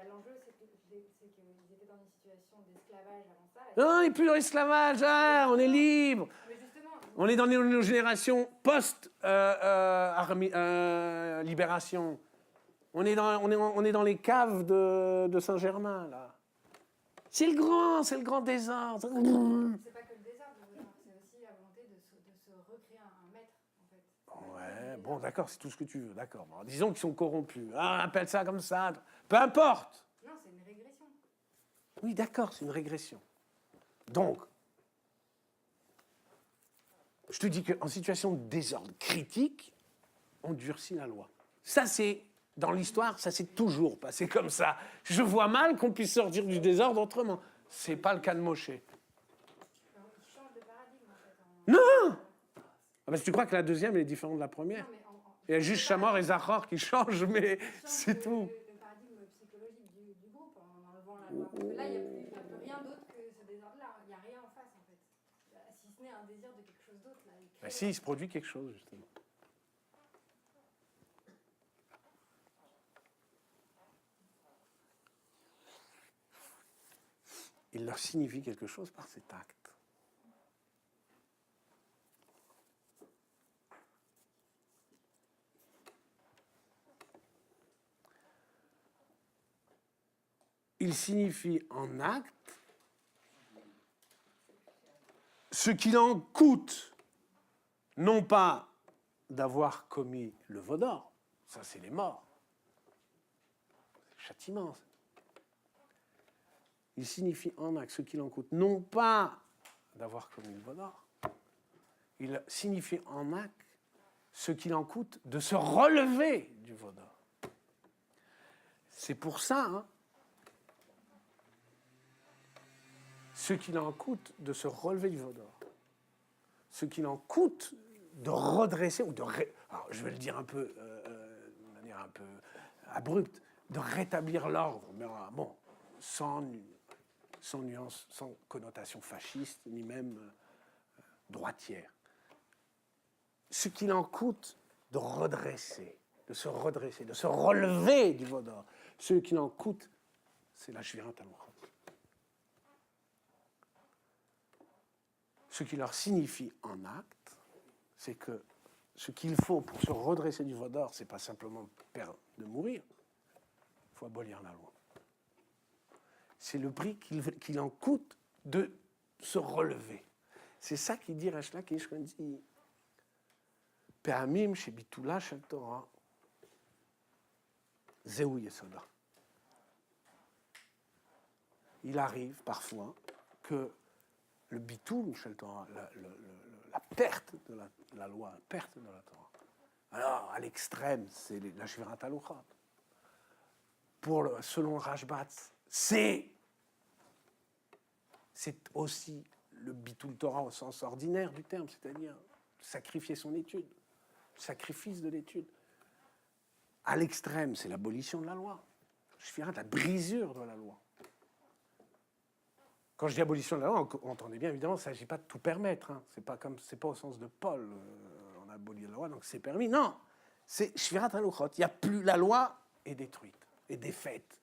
L'enjeu, c'est qu'ils étaient dans une situation d'esclavage avant ça. Non, il n'est plus dans l'esclavage, ah, on est libre. Mais justement, On est dans une génération post-libération. On est dans les caves de Saint-Germain, là. C'est le grand désordre. c'est pas que le désordre, c'est aussi la volonté de se recréer un maître, en fait. Ouais, bon, d'accord, c'est tout ce que tu veux, d'accord. Bon, disons qu'ils sont corrompus. Ah, on appelle ça comme ça. Peu importe. Non, c'est une régression. Oui, d'accord, c'est une régression. Donc, je te dis qu'en situation de désordre critique, on durcit la loi. Ça, c'est, dans l'histoire, ça s'est toujours passé comme ça. Je vois mal qu'on puisse sortir du désordre autrement. C'est pas le cas de Moshe. Il change de paradigme, en fait. Non! Ah, parce que tu crois que la deuxième elle est différente de la première? Non, mais Il y a juste Chamor et Zachor qui changent, mais c'est tout. Le paradigme psychologique du groupe en enlevant la loi. Parce que là, il n'y a plus rien d'autre que ce désordre-là. Il n'y a rien en face, en fait. Si ce n'est un désir de quelque chose d'autre, là. Ben si, il se produit quelque chose, justement. Il leur signifie quelque chose par cet acte. Il signifie en acte ce qu'il en coûte, non pas d'avoir commis le veau d'or, ça c'est les morts, c'est le châtiment. Il signifie en acte ce qu'il en coûte, non pas d'avoir commis le veau d'or, il signifie en acte ce qu'il en coûte de se relever du veau d'or. C'est pour ça, hein, ce qu'il en coûte de se relever du veau d'or, ce qu'il en coûte de redresser, ou de alors, je vais le dire un peu, de manière un peu abrupte, de rétablir l'ordre, mais bon, sans nuance, sans connotation fasciste, ni même droitière. Ce qu'il en coûte de redresser, de se relever du veau d'or, ce qu'il en coûte, c'est la Shvirat HaLuchot. Ce qui leur signifie en acte, c'est que ce qu'il faut pour se redresser du veau d'or, ce n'est pas simplement de mourir, il faut abolir la loi. C'est le prix qu'il en coûte de se relever. C'est ça qu'il dit Resh Lakish quand il dit Pe'amim shebitula shel Torah zeu yesoda. Il arrive parfois que le bitul shel Torah, la perte de la loi, la perte de la Torah. Alors, à l'extrême, c'est la Shvirat HaLuchot. Selon Rashbatz, c'est aussi le bitul Torah au sens ordinaire du terme, c'est-à-dire sacrifier son étude, sacrifice de l'étude. À l'extrême, c'est l'abolition de la loi. Shvirat, la brisure de la loi. Quand je dis abolition de la loi, entendez bien, évidemment, il ne s'agit pas de tout permettre. Hein. Ce n'est pas au sens de Paul, on a aboli la loi, donc c'est permis. Non, c'est Shvirat HaLuchot. Il n'y a plus, la loi est détruite, est défaite.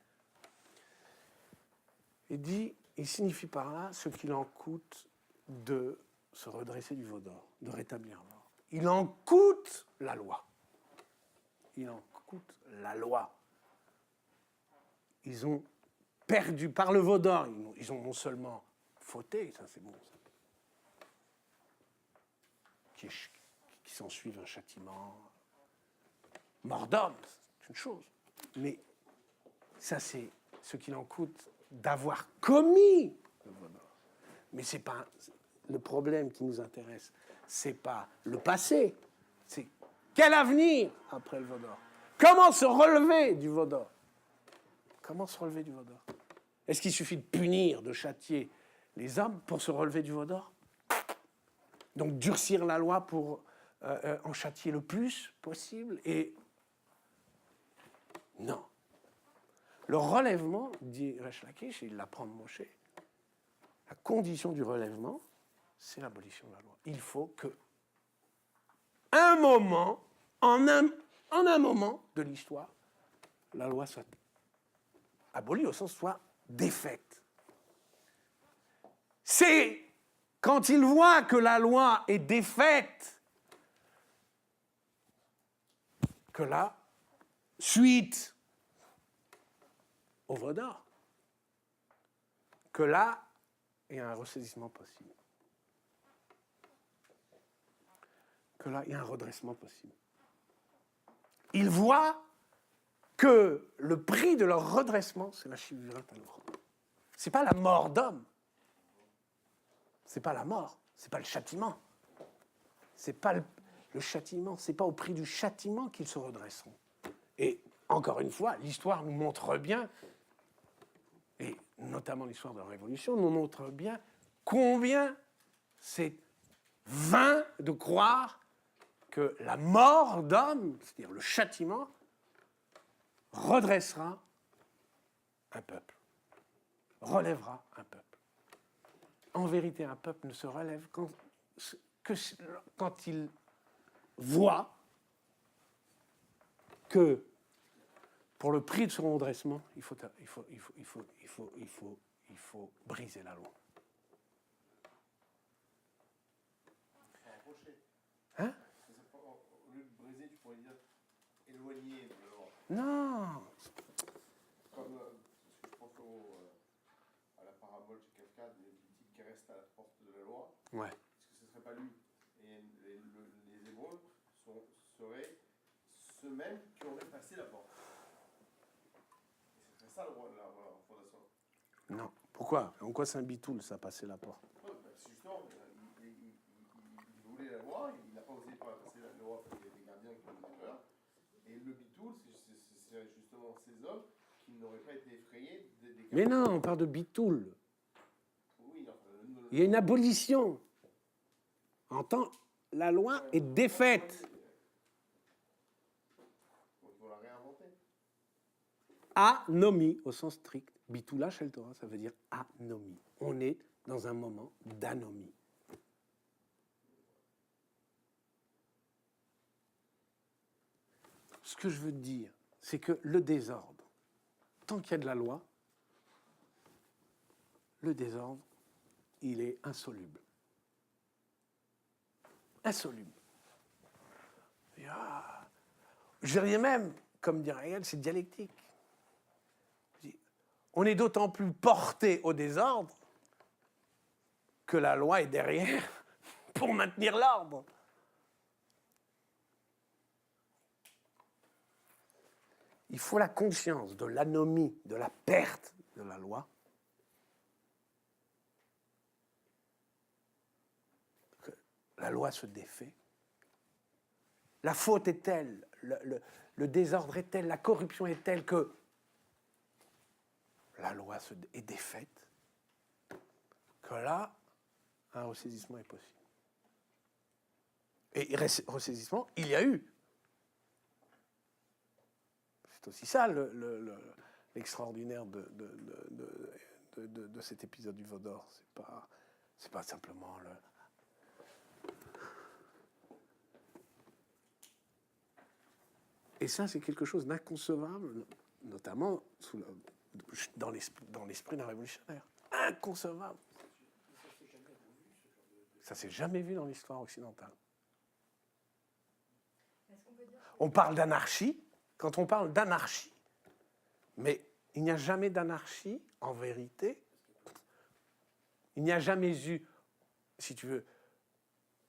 Il signifie par là ce qu'il en coûte de se redresser du veau d'or, de rétablir l'ordre. Il en coûte la loi. Il en coûte la loi. Ils ont perdu par le veau d'or, ils ont non seulement fauté, ça c'est bon, ça, qui s'ensuivent un châtiment mort d'homme, c'est une chose, mais ça c'est ce qu'il en coûte d'avoir commis le Vaudor. Mais c'est pas le problème qui nous intéresse, c'est pas le passé, c'est quel avenir après le Vaudor. Comment se relever du Vaudor? Comment se relever du Vaudor? Est-ce qu'il suffit de punir, de châtier les hommes pour se relever du Vaudor? Donc durcir la loi pour en châtier le plus possible? Et non. Le relèvement, dit Resh Lakish, et il l'apprend de Moshe, la condition du relèvement, c'est l'abolition de la loi. Il faut que, un moment, en un moment de l'histoire, la loi soit abolie, au sens soit défaite. C'est quand il voit que la loi est défaite que la suite au Vaudor, que là, il y a un ressaisissement possible. Que là, il y a un redressement possible. Ils voient que le prix de leur redressement, c'est la Shivurat Alvro. Ce n'est pas la mort d'homme. Ce n'est pas la mort. Ce n'est pas le châtiment. Ce n'est pas le châtiment. Ce n'est pas au prix du châtiment qu'ils se redresseront. Et encore une fois, l'histoire nous montre bien, et notamment l'histoire de la Révolution, nous montre bien combien c'est vain de croire que la mort d'homme, c'est-à-dire le châtiment, redressera un peuple, relèvera un peuple. En vérité, un peuple ne se relève que quand il voit que pour le prix de son redressement, il faut briser la loi. Hein? Au lieu de briser, tu pourrais dire éloigner de la loi. Non. Comme, je pense à la parabole chez Kafka, du type qui reste à la porte de la loi. Ouais. Parce que ce ne serait pas lui. Et les Hébreux seraient ceux-mêmes qui auraient passé la porte. Et ce serait ça la fondation. Non. Pourquoi? En quoi c'est un bitoul, ça, passer la porte? Ouais, parce que justement, il voulait la loi, il n'a pas osé passer la loi parce qu'il y a des gardiens qui ont eu peur. Et le bitoul, c'est justement ces hommes qui n'auraient pas été effrayés des gardiens. Mais non, on parle de bitoul. Oui, enfin, Il y a une abolition. La loi est défaite. Donc il faut la réinventer. Anomie, au sens strict. Bitoula shel Torah, ça veut dire anomie. On est dans un moment d'anomie. Ce que je veux dire, c'est que le désordre, tant qu'il y a de la loi, le désordre, il est insoluble. Insoluble. Je dirais même, comme dirait Hegel, c'est dialectique. On est d'autant plus porté au désordre que la loi est derrière pour maintenir l'ordre. Il faut la conscience de l'anomie, de la perte de la loi. Que la loi se défait. La faute est telle, le désordre est tel, la corruption est telle que la loi est défaite, que là, un ressaisissement est possible. Et ressaisissement, il y a eu. C'est aussi ça l'extraordinaire de cet épisode du Vaudor. C'est pas simplement le... Et ça, c'est quelque chose d'inconcevable, notamment dans l'esprit d'un révolutionnaire. Inconcevable. Ça ne s'est jamais vu dans l'histoire occidentale. On parle d'anarchie. Quand on parle d'anarchie, mais il n'y a jamais d'anarchie, en vérité. Il n'y a jamais eu, si tu veux,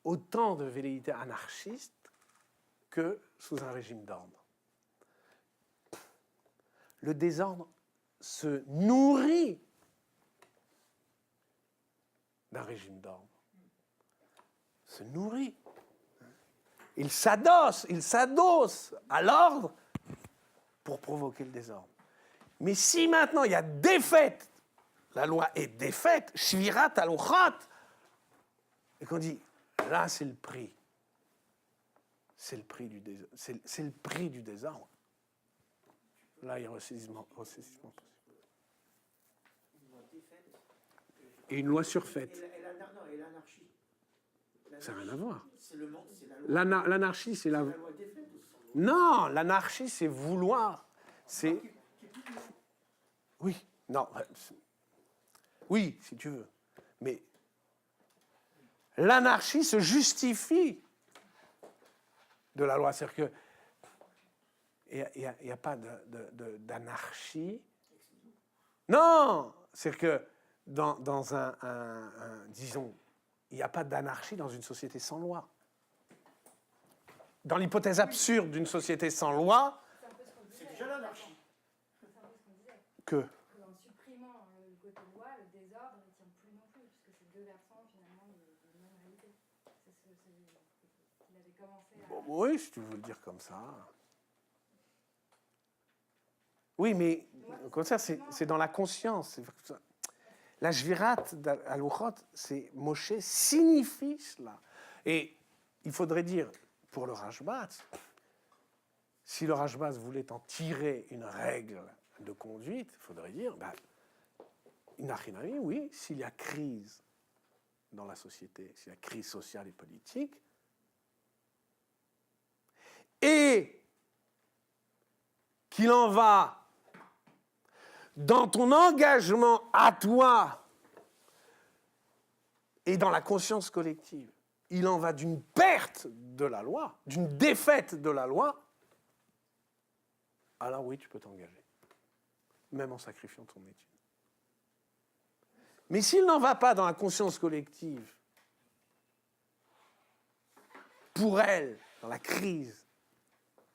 autant de velléités anarchistes que sous un régime d'ordre. Le désordre se nourrit d'un régime d'ordre. Se nourrit. Il s'adosse à l'ordre pour provoquer le désordre. Mais si maintenant il y a défaite, la loi est défaite, shvirat haluchot, et qu'on dit, là c'est le prix. C'est le prix du désordre. C'est le prix du désordre. Là, il y a ressaisissement possible. Une loi défaite. Et une loi surfaite. Et l'anarchie. Ça n'a rien à voir. C'est le monde, c'est la loi. L'anarchie, c'est la... La loi défaite aussi. Non, l'anarchie, c'est vouloir. C'est... Oui, non. Oui, si tu veux. Mais l'anarchie se justifie de la loi. C'est-à-dire que il n'y a pas d'anarchie. Non, c'est-à-dire que dans disons, il n'y a pas d'anarchie dans une société sans loi. Dans l'hypothèse absurde d'une société sans loi, C'est déjà l'anarchie. C'est un peu ce qu'on disait. que... En supprimant le côté loi, le désordre ne tient plus non plus, puisque c'est deux versants finalement de même réalité. C'est ce qu'il avait commencé à... Bon, oui, si tu veux le dire comme ça. Oui, mais au contraire, c'est dans la conscience. La Shvirat haluchot, c'est Moshe signifie cela. Et il faudrait dire, pour le Rashbaz, si le Rashbaz voulait en tirer une règle de conduite, il faudrait dire, Inachinami, oui, s'il y a crise dans la société, s'il y a crise sociale et politique, et qu'il en va dans ton engagement à toi et dans la conscience collective, il en va d'une perte de la loi, d'une défaite de la loi, alors oui, tu peux t'engager, même en sacrifiant ton étude. Mais s'il n'en va pas dans la conscience collective, pour elle, dans la crise,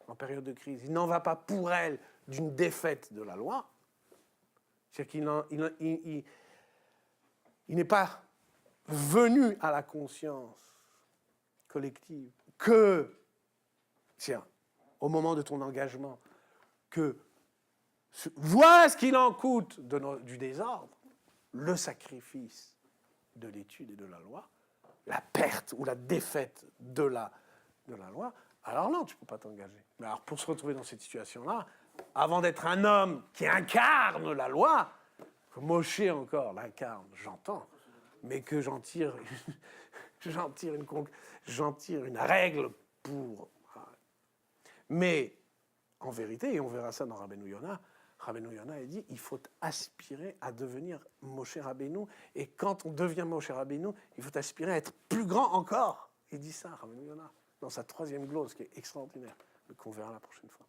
en période de crise, il n'en va pas pour elle d'une défaite de la loi, c'est-à-dire qu'il n'est pas venu à la conscience collective que, tiens, au moment de ton engagement, que voilà ce qu'il en coûte du désordre, le sacrifice de l'étude et de la loi, la perte ou la défaite de la loi, alors non, tu ne peux pas t'engager. Mais alors pour se retrouver dans cette situation-là, avant d'être un homme qui incarne la loi, que Moshe encore l'incarne, j'entends, mais que j'en tire une règle pour... Mais en vérité, et on verra ça dans Rabbeinu Yonah a dit, il faut aspirer à devenir Moshe Rabbeinu, et quand on devient Moshe Rabbeinu, il faut aspirer à être plus grand encore. Il dit ça, Rabbeinu Yonah, dans sa 3e glose, qui est extraordinaire, mais qu'on verra la prochaine fois.